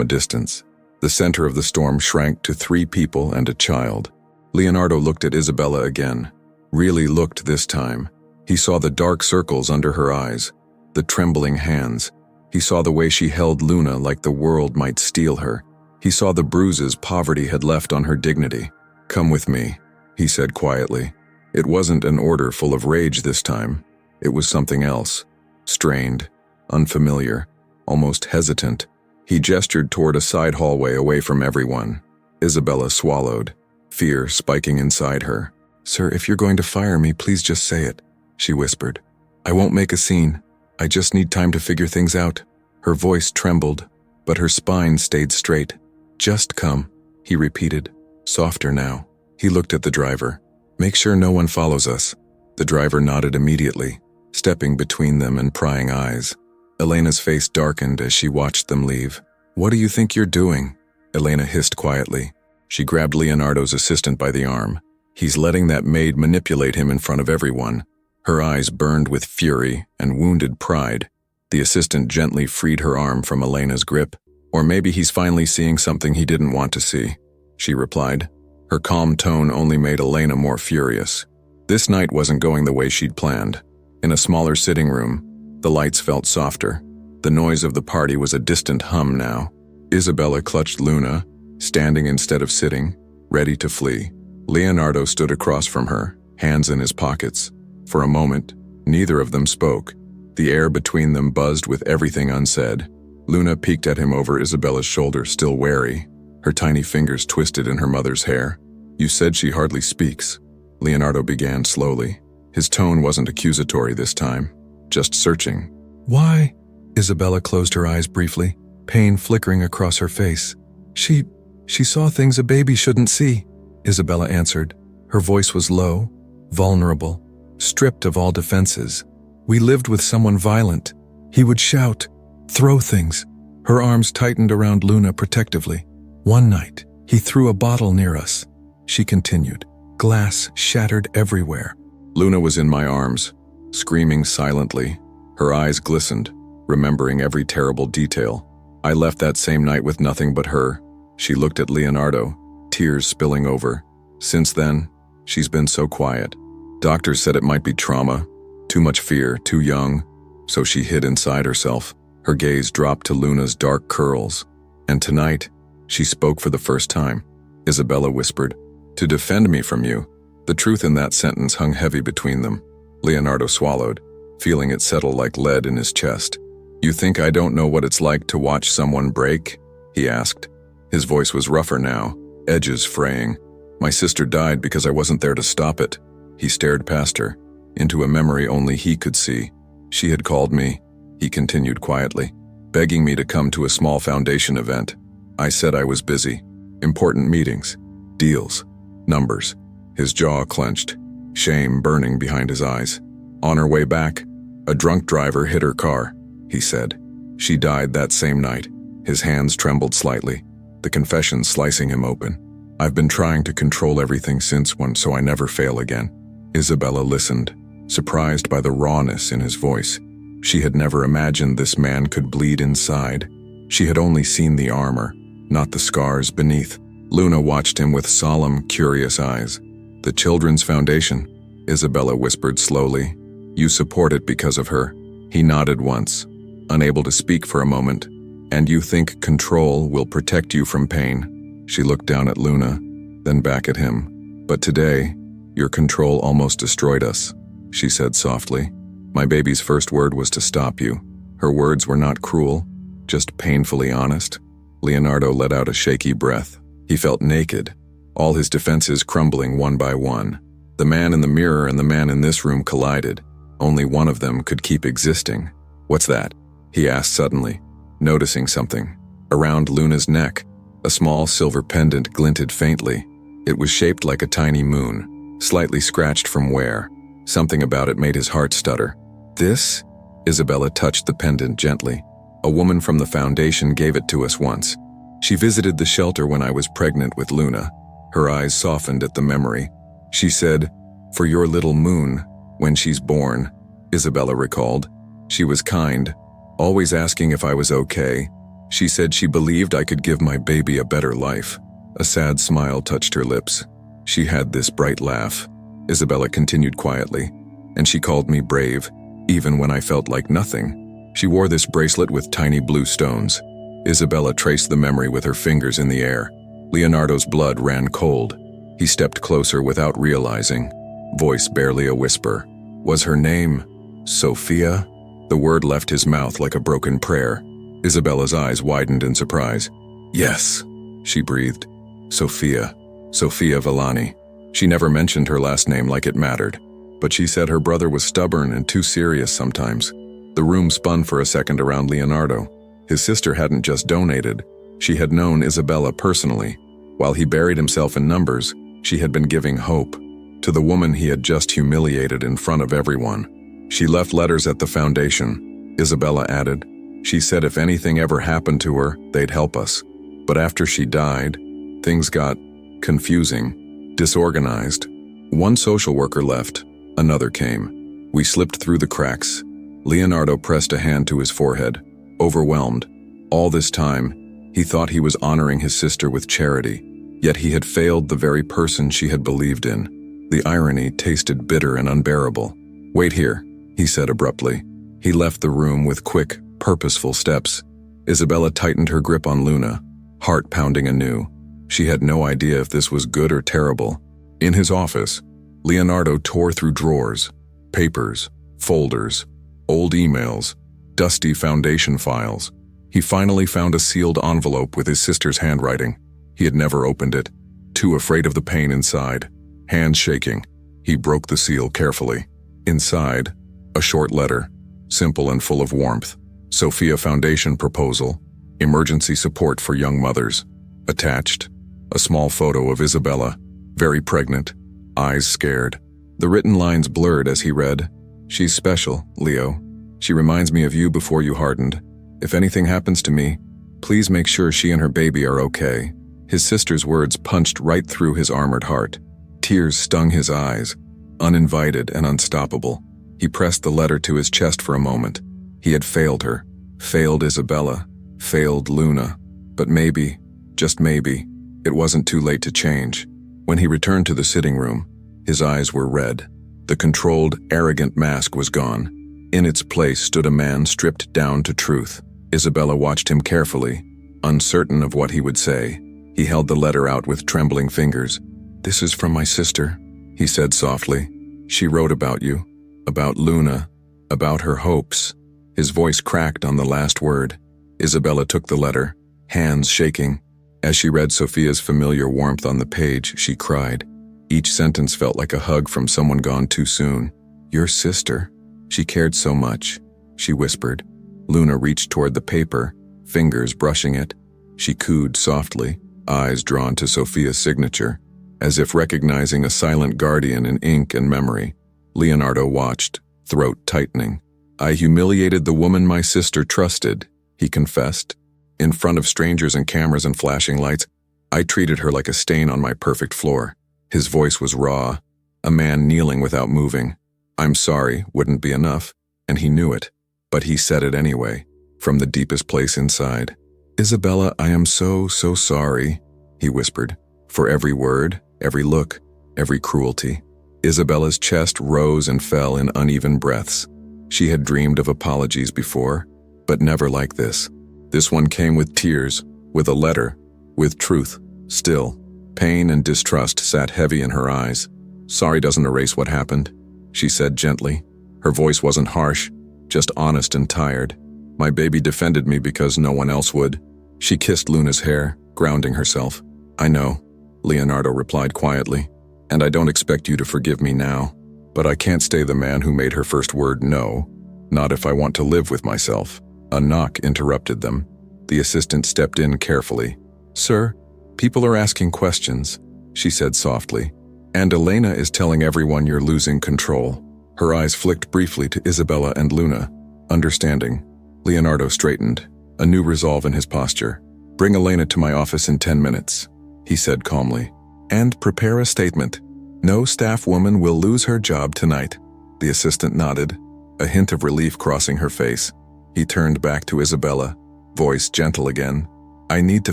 a distance. The center of the storm shrank to 3 people and a child. Leonardo looked at Isabella again. Really looked this time. He saw the dark circles under her eyes, the trembling hands. He saw the way she held Luna like the world might steal her. He saw the bruises poverty had left on her dignity. "Come with me," he said quietly. It wasn't an order full of rage this time. It was something else. Strained, unfamiliar, almost hesitant. He gestured toward a side hallway away from everyone. Isabella swallowed, fear spiking inside her. "Sir, if you're going to fire me, please just say it," she whispered. "I won't make a scene. I just need time to figure things out." Her voice trembled, but her spine stayed straight. "Just come," he repeated, softer now. He looked at the driver. "Make sure no one follows us." The driver nodded immediately, stepping between them and prying eyes. Elena's face darkened as she watched them leave. "What do you think you're doing?" Elena hissed quietly. She grabbed Leonardo's assistant by the arm. "He's letting that maid manipulate him in front of everyone." Her eyes burned with fury and wounded pride. The assistant gently freed her arm from Elena's grip. "Or maybe he's finally seeing something he didn't want to see," she replied. Her calm tone only made Elena more furious. This night wasn't going the way she'd planned. In a smaller sitting room, the lights felt softer. The noise of the party was a distant hum now. Isabella clutched Luna, standing instead of sitting, ready to flee. Leonardo stood across from her, hands in his pockets. For a moment, neither of them spoke. The air between them buzzed with everything unsaid. Luna peeked at him over Isabella's shoulder, still wary, her tiny fingers twisted in her mother's hair. "You said she hardly speaks," Leonardo began slowly. His tone wasn't accusatory this time, just searching. "Why?" Isabella closed her eyes briefly, pain flickering across her face. She saw things a baby shouldn't see," Isabella answered. Her voice was low, vulnerable, stripped of all defenses. "We lived with someone violent. He would shout, throw things." Her arms tightened around Luna protectively. "One night, he threw a bottle near us," she continued. "Glass shattered everywhere." Luna was in my arms, screaming silently. Her eyes glistened, remembering every terrible detail. I left that same night with nothing but her. She looked at Leonardo, tears spilling over. Since then, she's been so quiet. Doctors said it might be trauma, too much fear, too young, so she hid inside herself. Her gaze dropped to Luna's dark curls. And tonight, she spoke for the first time. Isabella whispered, "To defend me from you." The truth in that sentence hung heavy between them. Leonardo swallowed, feeling it settle like lead in his chest. "You think I don't know what it's like to watch someone break?" he asked. His voice was rougher now, edges fraying. "My sister died because I wasn't there to stop it." He stared past her. into a memory only he could see. She had called me, he continued quietly, begging me to come to a small foundation event. I said I was busy. Important meetings, deals, numbers. His jaw clenched, shame burning behind his eyes. On her way back, a drunk driver hit her car, he said. She died that same night. His hands trembled slightly, the confession slicing him open. I've been trying to control everything since so I never fail again. Isabella listened, surprised by the rawness in his voice. She had never imagined this man could bleed inside. She had only seen the armor, not the scars beneath. Luna watched him with solemn, curious eyes. The Children's Foundation, Isabella whispered slowly. You support it because of her. He nodded once, unable to speak for a moment. And you think control will protect you from pain. She looked down at Luna, then back at him. But today, your control almost destroyed us, she said softly. My baby's first word was to stop you. Her words were not cruel, just painfully honest. Leonardo let out a shaky breath. He felt naked, all his defenses crumbling one by one. The man in the mirror and the man in this room collided. Only one of them could keep existing. What's that? He asked suddenly, noticing something. Around Luna's neck, a small silver pendant glinted faintly. It was shaped like a tiny moon, slightly scratched from wear. Something about it made his heart stutter. This? Isabella touched the pendant gently. A woman from the foundation gave it to us once. She visited the shelter when I was pregnant with Luna. Her eyes softened at the memory. She said, "For your little moon, when she's born," Isabella recalled. She was kind, always asking if I was okay. She said she believed I could give my baby a better life. A sad smile touched her lips. She had this bright laugh. Isabella continued quietly, and she called me brave, even when I felt like nothing. She wore this bracelet with tiny blue stones. Isabella traced the memory with her fingers in the air. Leonardo's blood ran cold. He stepped closer without realizing, voice barely a whisper. Was her name Sophia? The word left his mouth like a broken prayer. Isabella's eyes widened in surprise. Yes, she breathed. Sophia Villani. She never mentioned her last name like it mattered, but she said her brother was stubborn and too serious sometimes. The room spun for a second around Leonardo. His sister hadn't just donated. She had known Isabella personally. While he buried himself in numbers, she had been giving hope to the woman he had just humiliated in front of everyone. She left letters at the foundation, Isabella added. She said if anything ever happened to her, they'd help us. But after she died, things got confusing, disorganized. One social worker left, another came. We slipped through the cracks. Leonardo pressed a hand to his forehead, overwhelmed. All this time, he thought he was honoring his sister with charity, yet he had failed the very person she had believed in. The irony tasted bitter and unbearable. Wait here, he said abruptly. He left the room with quick, purposeful steps. Isabella tightened her grip on Luna, heart pounding anew. She had no idea if this was good or terrible. In his office, Leonardo tore through drawers, papers, folders, old emails, dusty foundation files. He finally found a sealed envelope with his sister's handwriting. He had never opened it, too afraid of the pain inside. Hands shaking, he broke the seal carefully. Inside, a short letter, simple and full of warmth. Sophia Foundation proposal, emergency support for young mothers. Attached, a small photo of Isabella, very pregnant, eyes scared. The written lines blurred as he read, "She's special, Leo. She reminds me of you before you hardened. If anything happens to me, please make sure she and her baby are okay." His sister's words punched right through his armored heart. Tears stung his eyes, uninvited and unstoppable. He pressed the letter to his chest for a moment. He had failed her, failed Isabella, failed Luna. But maybe, just maybe, it wasn't too late to change. When he returned to the sitting room, his eyes were red. The controlled, arrogant mask was gone. In its place stood a man stripped down to truth. Isabella watched him carefully, uncertain of what he would say. He held the letter out with trembling fingers. "This is from my sister," he said softly. "She wrote about you, about Luna, about her hopes." His voice cracked on the last word. Isabella took the letter, hands shaking. As she read Sophia's familiar warmth on the page, she cried. Each sentence felt like a hug from someone gone too soon. Your sister? She cared so much, she whispered. Luna reached toward the paper, fingers brushing it. She cooed softly, eyes drawn to Sophia's signature, as if recognizing a silent guardian in ink and memory. Leonardo watched, throat tightening. I humiliated the woman my sister trusted, he confessed. In front of strangers and cameras and flashing lights, I treated her like a stain on my perfect floor. His voice was raw, a man kneeling without moving. I'm sorry wouldn't be enough, and he knew it, but he said it anyway, from the deepest place inside. Isabella, I am so sorry, he whispered, for every word, every look, every cruelty. Isabella's chest rose and fell in uneven breaths. She had dreamed of apologies before, but never like this. This one came with tears, with a letter, with truth. Still, pain and distrust sat heavy in her eyes. Sorry doesn't erase what happened, she said gently. Her voice wasn't harsh, just honest and tired. My baby defended me because no one else would. She kissed Luna's hair, grounding herself. I know, Leonardo replied quietly, and I don't expect you to forgive me now, but I can't stay the man who made her first word no, not if I want to live with myself. A knock interrupted them. The assistant stepped in carefully. Sir, people are asking questions, she said softly, and Elena is telling everyone you're losing control. Her eyes flicked briefly to Isabella and Luna. Understanding. Leonardo straightened, a new resolve in his posture. Bring Elena to my office in 10 minutes, he said calmly. And prepare a statement. No staff woman will lose her job tonight. The assistant nodded, a hint of relief crossing her face. He turned back to Isabella, voice gentle again. I need to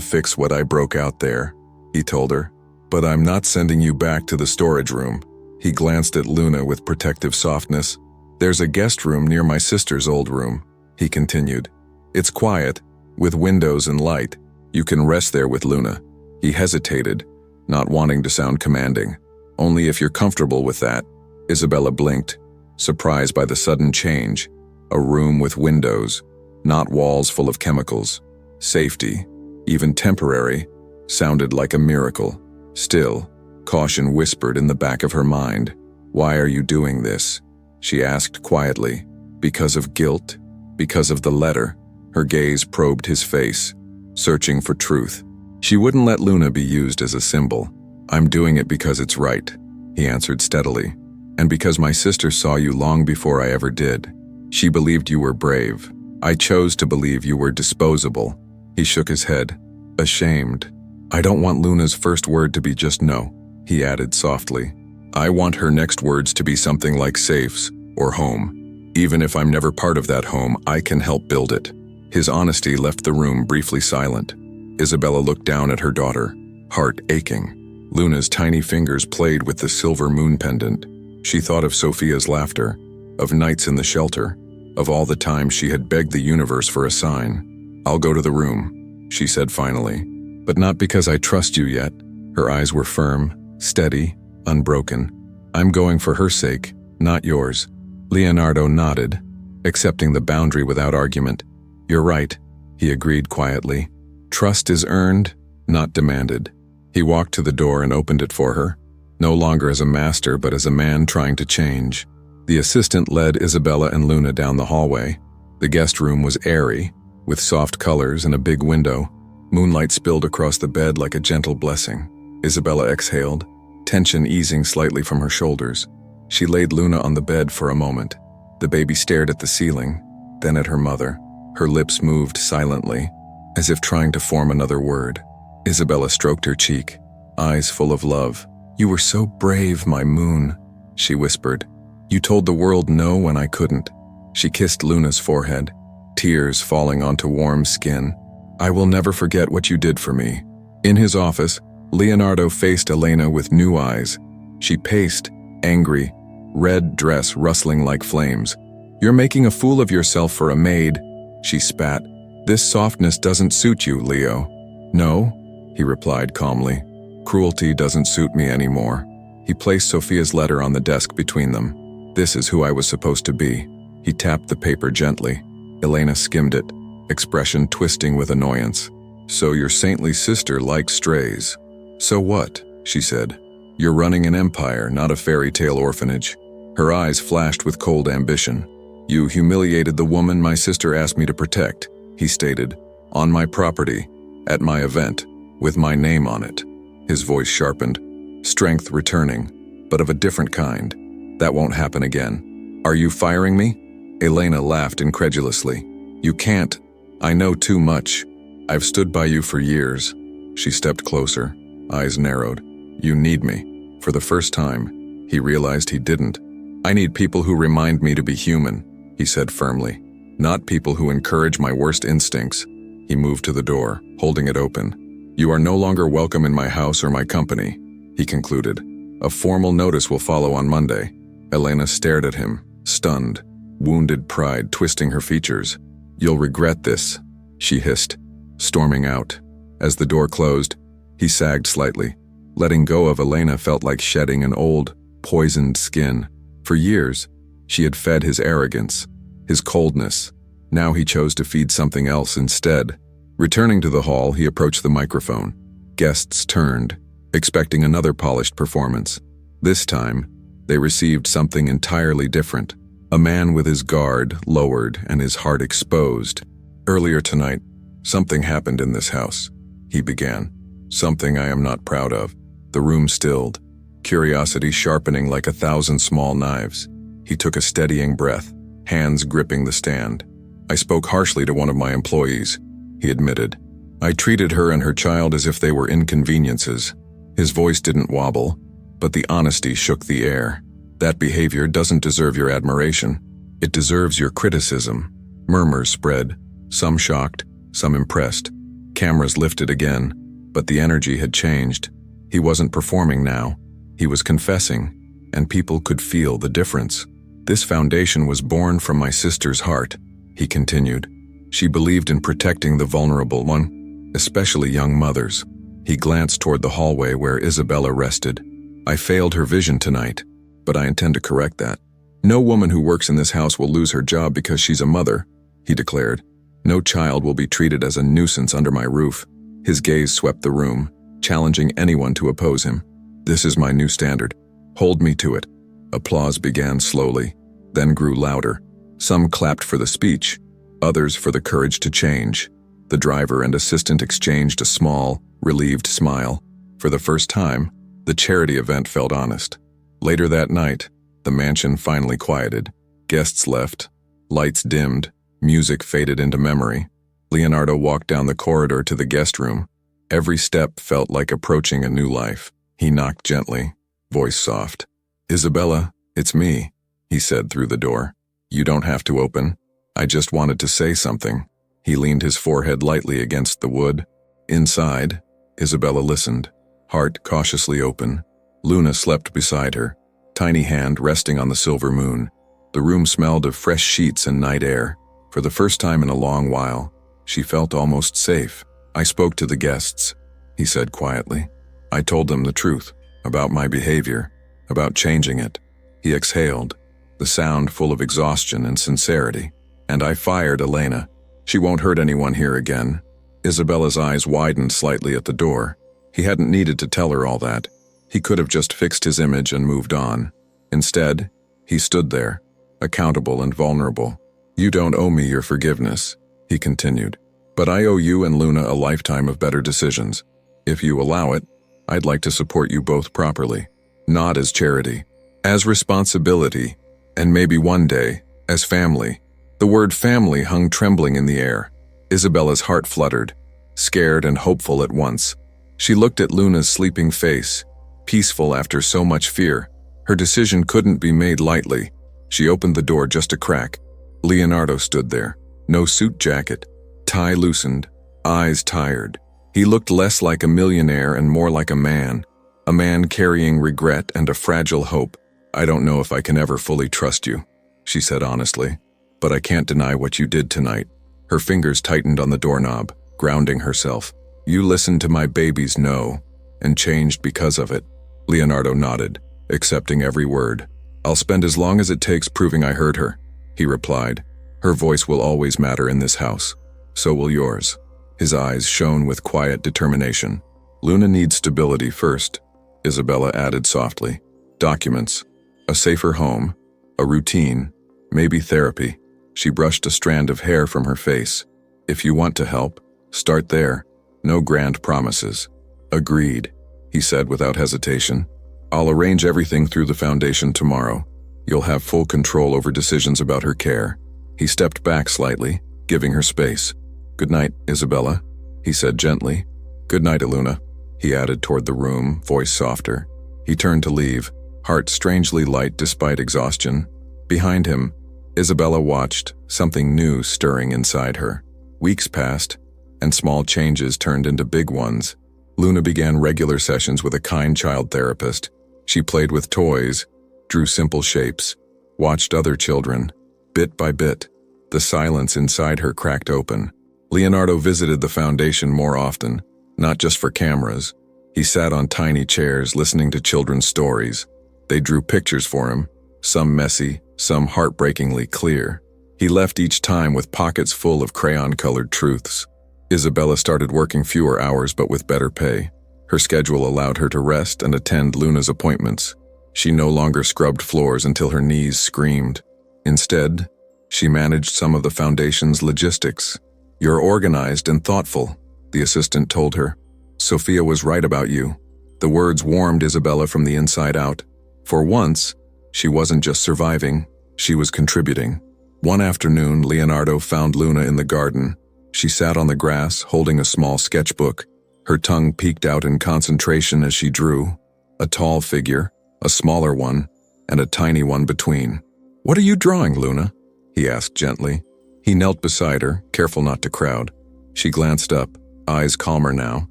fix what I broke out there, he told her. But I'm not sending you back to the storage room. He glanced at Luna with protective softness. There's a guest room near my sister's old room, he continued. It's quiet, with windows and light. You can rest there with Luna. He hesitated, not wanting to sound commanding. Only if you're comfortable with that. Isabella blinked, surprised by the sudden change. A room with windows, not walls full of chemicals. Safety, even temporary, sounded like a miracle. Still, caution whispered in the back of her mind. Why are you doing this? She asked quietly. Because of guilt? Because of the letter? Her gaze probed his face, searching for truth. She wouldn't let Luna be used as a symbol. I'm doing it because it's right, he answered steadily. And because my sister saw you long before I ever did. She believed you were brave. I chose to believe you were disposable. He shook his head, ashamed. I don't want Luna's first word to be just no, he added softly. I want her next words to be something like safes or home. Even if I'm never part of that home, I can help build it. His honesty left the room briefly silent. Isabella looked down at her daughter, heart aching. Luna's tiny fingers played with the silver moon pendant. She thought of Sophia's laughter, of nights in the shelter, of all the times she had begged the universe for a sign. I'll go to the room, she said finally, but not because I trust you yet. Her eyes were firm, steady, unbroken. I'm going for her sake, not yours. Leonardo nodded, accepting the boundary without argument. You're right, he agreed quietly. Trust is earned, not demanded. He walked to the door and opened it for her, no longer as a master but as a man trying to change. The assistant led Isabella and Luna down the hallway. The guest room was airy, with soft colors and a big window. Moonlight spilled across the bed like a gentle blessing. Isabella exhaled, tension easing slightly from her shoulders. She laid Luna on the bed for a moment. The baby stared at the ceiling, then at her mother. Her lips moved silently, as if trying to form another word. Isabella stroked her cheek, eyes full of love. You were so brave, my moon, she whispered. You told the world no when I couldn't. She kissed Luna's forehead, tears falling onto warm skin. I will never forget what you did for me. In his office, Leonardo faced Elena with new eyes. She paced, angry, red dress rustling like flames. You're making a fool of yourself for a maid, she spat. This softness doesn't suit you, Leo. No, he replied calmly. Cruelty doesn't suit me anymore. He placed Sophia's letter on the desk between them. This is who I was supposed to be. He tapped the paper gently. Elena skimmed it, expression twisting with annoyance. So your saintly sister likes strays. So what? She said. You're running an empire, not a fairy tale orphanage. Her eyes flashed with cold ambition. "You humiliated the woman my sister asked me to protect," he stated. "On my property, at my event, with my name on it." His voice sharpened, strength returning, but of a different kind. "That won't happen again. Are you firing me?" Elena laughed incredulously. "You can't. I know too much. I've stood by you for years." She stepped closer, eyes narrowed. "You need me." For the first time, he realized he didn't. "I need people who remind me to be human," he said firmly. "Not people who encourage my worst instincts." He moved to the door, holding it open. "You are no longer welcome in my house or my company," he concluded. "A formal notice will follow on Monday." Elena stared at him, stunned, wounded pride twisting her features. "You'll regret this," she hissed, storming out. As the door closed, he sagged slightly. Letting go of Elena felt like shedding an old, poisoned skin. For years, she had fed his arrogance, his coldness. Now he chose to feed something else instead. Returning to the hall, he approached the microphone. Guests turned, expecting another polished performance. This time, they received something entirely different. A man with his guard lowered and his heart exposed. "Earlier tonight, something happened in this house," he began. "Something I am not proud of." The room stilled, curiosity sharpening like 1,000 small knives. He took a steadying breath, hands gripping the stand. "I spoke harshly to one of my employees," he admitted. "I treated her and her child as if they were inconveniences." His voice didn't wobble, but the honesty shook the air. "That behavior doesn't deserve your admiration. It deserves your criticism." Murmurs spread, some shocked, some impressed. Cameras lifted again, but the energy had changed. He wasn't performing now. He was confessing, and people could feel the difference. "This foundation was born from my sister's heart," he continued. "She believed in protecting the vulnerable one, especially young mothers." He glanced toward the hallway where Isabella rested. "I failed her vision tonight, but I intend to correct that. No woman who works in this house will lose her job because she's a mother," he declared. "No child will be treated as a nuisance under my roof." His gaze swept the room, challenging anyone to oppose him. "This is my new standard. Hold me to it." Applause began slowly, then grew louder. Some clapped for the speech, others for the courage to change. The driver and assistant exchanged a small, relieved smile. For the first time, the charity event felt honest. Later that night, the mansion finally quieted. Guests left, lights dimmed, music faded into memory. Leonardo walked down the corridor to the guest room. Every step felt like approaching a new life. He knocked gently, voice soft. "Isabella, it's me," he said through the door. "You don't have to open. I just wanted to say something." He leaned his forehead lightly against the wood. Inside, Isabella listened, heart cautiously open. Luna slept beside her, tiny hand resting on the silver moon. The room smelled of fresh sheets and night air. For the first time in a long while, she felt almost safe. "I spoke to the guests," he said quietly. "I told them the truth, about my behavior, about changing it." He exhaled, the sound full of exhaustion and sincerity. "And I fired Elena. She won't hurt anyone here again." Isabella's eyes widened slightly at the door. He hadn't needed to tell her all that. He could have just fixed his image and moved on. Instead, he stood there, accountable and vulnerable. "You don't owe me your forgiveness," he continued. "But I owe you and Luna a lifetime of better decisions. If you allow it, I'd like to support you both properly. Not as charity, as responsibility, and maybe one day, as family." The word family hung trembling in the air. Isabella's heart fluttered, scared and hopeful at once. She looked at Luna's sleeping face, peaceful after so much fear. Her decision couldn't be made lightly. She opened the door just a crack. Leonardo stood there, no suit jacket, tie loosened, eyes tired. He looked less like a millionaire and more like a man carrying regret and a fragile hope. "I don't know if I can ever fully trust you," she said honestly, "but I can't deny what you did tonight." Her fingers tightened on the doorknob, grounding herself. "You listened to my baby's no, and changed because of it." Leonardo nodded, accepting every word. "I'll spend as long as it takes proving I heard her," he replied. "Her voice will always matter in this house. So will yours." His eyes shone with quiet determination. "Luna needs stability first," Isabella added softly. "Documents, a safer home, A routine, maybe therapy. She brushed a strand of hair from her face. If you want to help, start there. No grand promises. Agreed, he said without hesitation. I'll arrange everything through the foundation tomorrow. You'll have full control over decisions about her care. He stepped back slightly, giving her space. Good night, Isabella, he said gently. Good night, Iluna, he added toward the room, voice softer. He turned to leave, heart strangely light despite exhaustion. Behind him, Isabella watched, something new stirring inside her. Weeks passed, and small changes turned into big ones. Luna began regular sessions with a kind child therapist. She played with toys, drew simple shapes, watched other children. Bit by bit, the silence inside her cracked open. Leonardo visited the foundation more often, not just for cameras. He sat on tiny chairs listening to children's stories. They drew pictures for him, some messy, some heartbreakingly clear. He left each time with pockets full of crayon-colored truths. Isabella started working fewer hours but with better pay. Her schedule allowed her to rest and attend Luna's appointments. She no longer scrubbed floors until her knees screamed. Instead, she managed some of the foundation's logistics. You're organized and thoughtful, the assistant told her. Sophia was right about you. The words warmed Isabella from the inside out. For once, she wasn't just surviving, she was contributing. One afternoon, Leonardo found Luna in the garden. She sat on the grass, holding a small sketchbook. Her tongue peeked out in concentration as she drew. A tall figure, a smaller one, and a tiny one between. What are you drawing, Luna? He asked gently. He knelt beside her, careful not to crowd. She glanced up, eyes calmer now,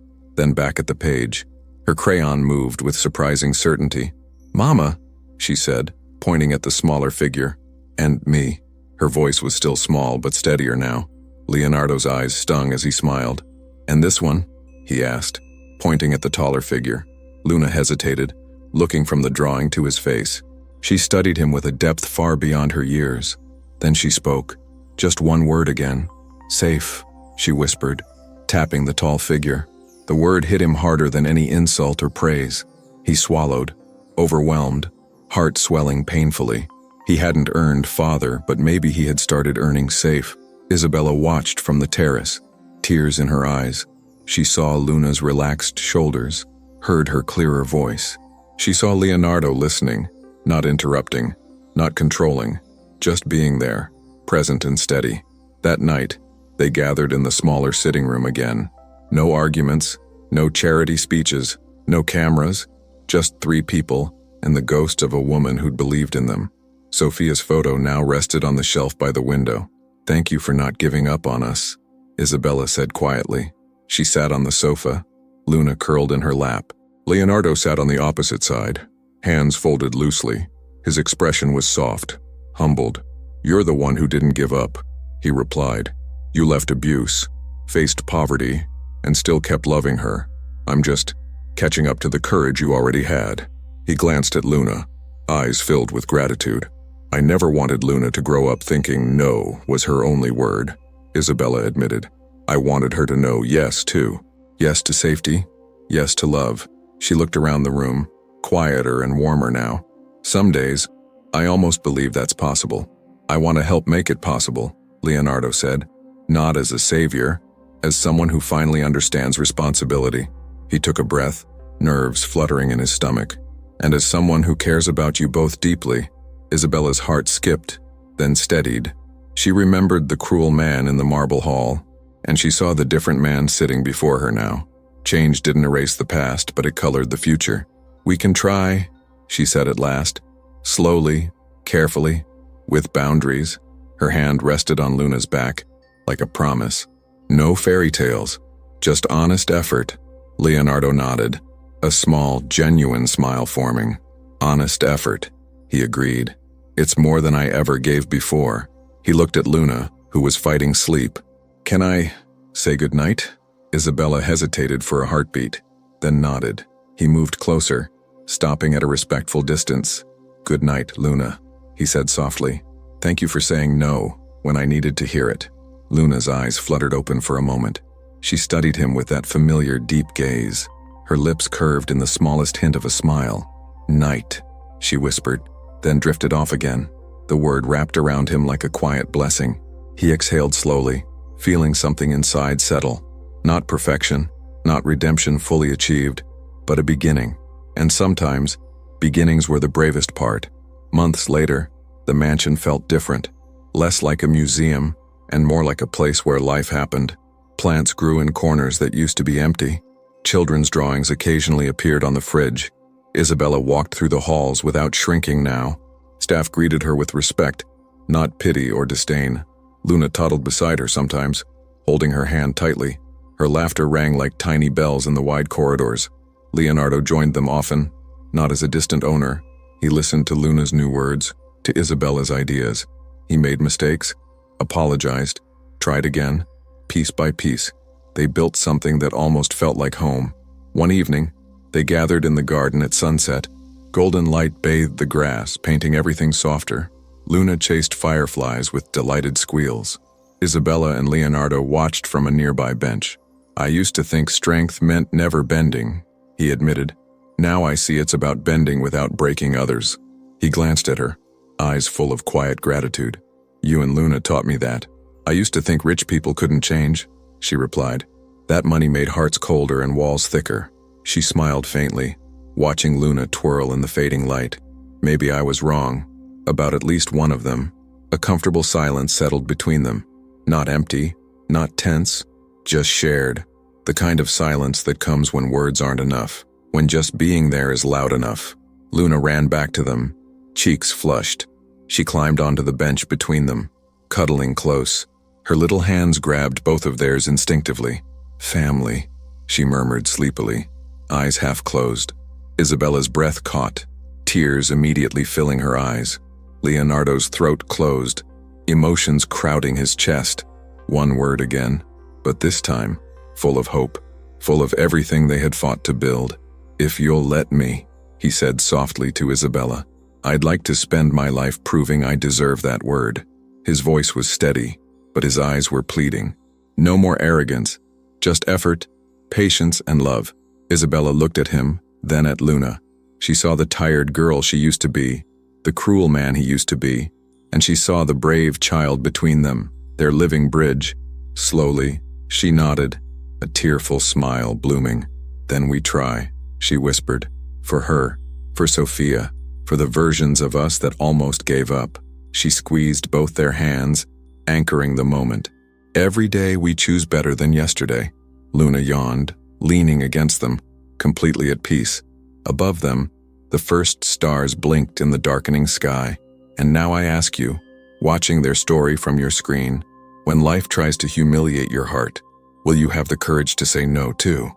then back at the page. Her crayon moved with surprising certainty. Mama, she said, pointing at the smaller figure. And me. Her voice was still small but steadier now. Leonardo's eyes stung as he smiled. And this one? He asked, pointing at the taller figure. Luna hesitated, looking from the drawing to his face. She studied him with a depth far beyond her years. Then she spoke. Just one word again. Safe, she whispered, tapping the tall figure. The word hit him harder than any insult or praise. He swallowed, overwhelmed, heart swelling painfully. He hadn't earned father, but maybe he had started earning safe. Isabella watched from the terrace, tears in her eyes. She saw Luna's relaxed shoulders, heard her clearer voice. She saw Leonardo listening, not interrupting, not controlling, just being there, present and steady. That night, they gathered in the smaller sitting room again. No arguments, no charity speeches, no cameras, just 3 people and the ghost of a woman who'd believed in them. Sophia's photo now rested on the shelf by the window. Thank you for not giving up on us, Isabella said quietly. She sat on the sofa, Luna curled in her lap. Leonardo sat on the opposite side, hands folded loosely. His expression was soft, humbled. You're the one who didn't give up, he replied. You left abuse, faced poverty, and still kept loving her. I'm just catching up to the courage you already had. He glanced at Luna, eyes filled with gratitude. I never wanted Luna to grow up thinking no was her only word, Isabella admitted. I wanted her to know yes, too. Yes to safety, yes to love. She looked around the room, quieter and warmer now. Some days, I almost believe that's possible. I want to help make it possible, Leonardo said. Not as a savior, as someone who finally understands responsibility. He took a breath, nerves fluttering in his stomach. And as someone who cares about you both deeply, Isabella's heart skipped, then steadied. She remembered the cruel man in the marble hall, and she saw the different man sitting before her now. Change didn't erase the past, but it colored the future. We can try, she said at last, slowly, carefully, with boundaries. Her hand rested on Luna's back, like a promise. No fairy tales, just honest effort. Leonardo nodded, a small, genuine smile forming. Honest effort, he agreed. It's more than I ever gave before. He looked at Luna, who was fighting sleep. Can I say goodnight? Isabella hesitated for a heartbeat, then nodded. He moved closer, stopping at a respectful distance. Good night, Luna, he said softly. Thank you for saying no when I needed to hear it. Luna's eyes fluttered open for a moment. She studied him with that familiar deep gaze. Her lips curved in the smallest hint of a smile. Night, she whispered, then drifted off again. The word wrapped around him like a quiet blessing. He exhaled slowly, feeling something inside settle. Not perfection, not redemption fully achieved, but a beginning. And sometimes, beginnings were the bravest part. Months later, the mansion felt different, less like a museum and more like a place where life happened. Plants grew in corners that used to be empty. Children's drawings occasionally appeared on the fridge. Isabella walked through the halls without shrinking now. Staff greeted her with respect, not pity or disdain. Luna toddled beside her sometimes, holding her hand tightly. Her laughter rang like tiny bells in the wide corridors. Leonardo joined them often, not as a distant owner. He listened to Luna's new words, to Isabella's ideas. He made mistakes, apologized, tried again. Piece by piece, they built something that almost felt like home. One evening, they gathered in the garden at sunset. Golden light bathed the grass, painting everything softer. Luna chased fireflies with delighted squeals. Isabella and Leonardo watched from a nearby bench. "I used to think strength meant never bending," he admitted. "Now I see it's about bending without breaking others." He glanced at her, eyes full of quiet gratitude. "You and Luna taught me that. I used to think rich people couldn't change," she replied. That money made hearts colder and walls thicker. She smiled faintly, watching Luna twirl in the fading light. Maybe I was wrong, about at least one of them. A comfortable silence settled between them. Not empty, not tense, just shared. The kind of silence that comes when words aren't enough, when just being there is loud enough. Luna ran back to them, cheeks flushed. She climbed onto the bench between them, cuddling close. Her little hands grabbed both of theirs instinctively. "Family," she murmured sleepily, eyes half closed. Isabella's breath caught, tears immediately filling her eyes. Leonardo's throat closed, emotions crowding his chest. One word again, but this time, full of hope, full of everything they had fought to build. "If you'll let me," he said softly to Isabella. "I'd like to spend my life proving I deserve that word." His voice was steady, but his eyes were pleading. No more arrogance, just effort, patience, and love. Isabella looked at him, then at Luna. She saw the tired girl she used to be, the cruel man he used to be, and she saw the brave child between them, their living bridge. Slowly, she nodded, a tearful smile blooming. "Then we try," she whispered. "For her, for Sophia, for the versions of us that almost gave up." She squeezed both their hands, anchoring the moment. "Every day we choose better than yesterday." Luna yawned, leaning against them, completely at peace. Above them, the first stars blinked in the darkening sky. And now I ask you, watching their story from your screen, when life tries to humiliate your heart, will you have the courage to say no too?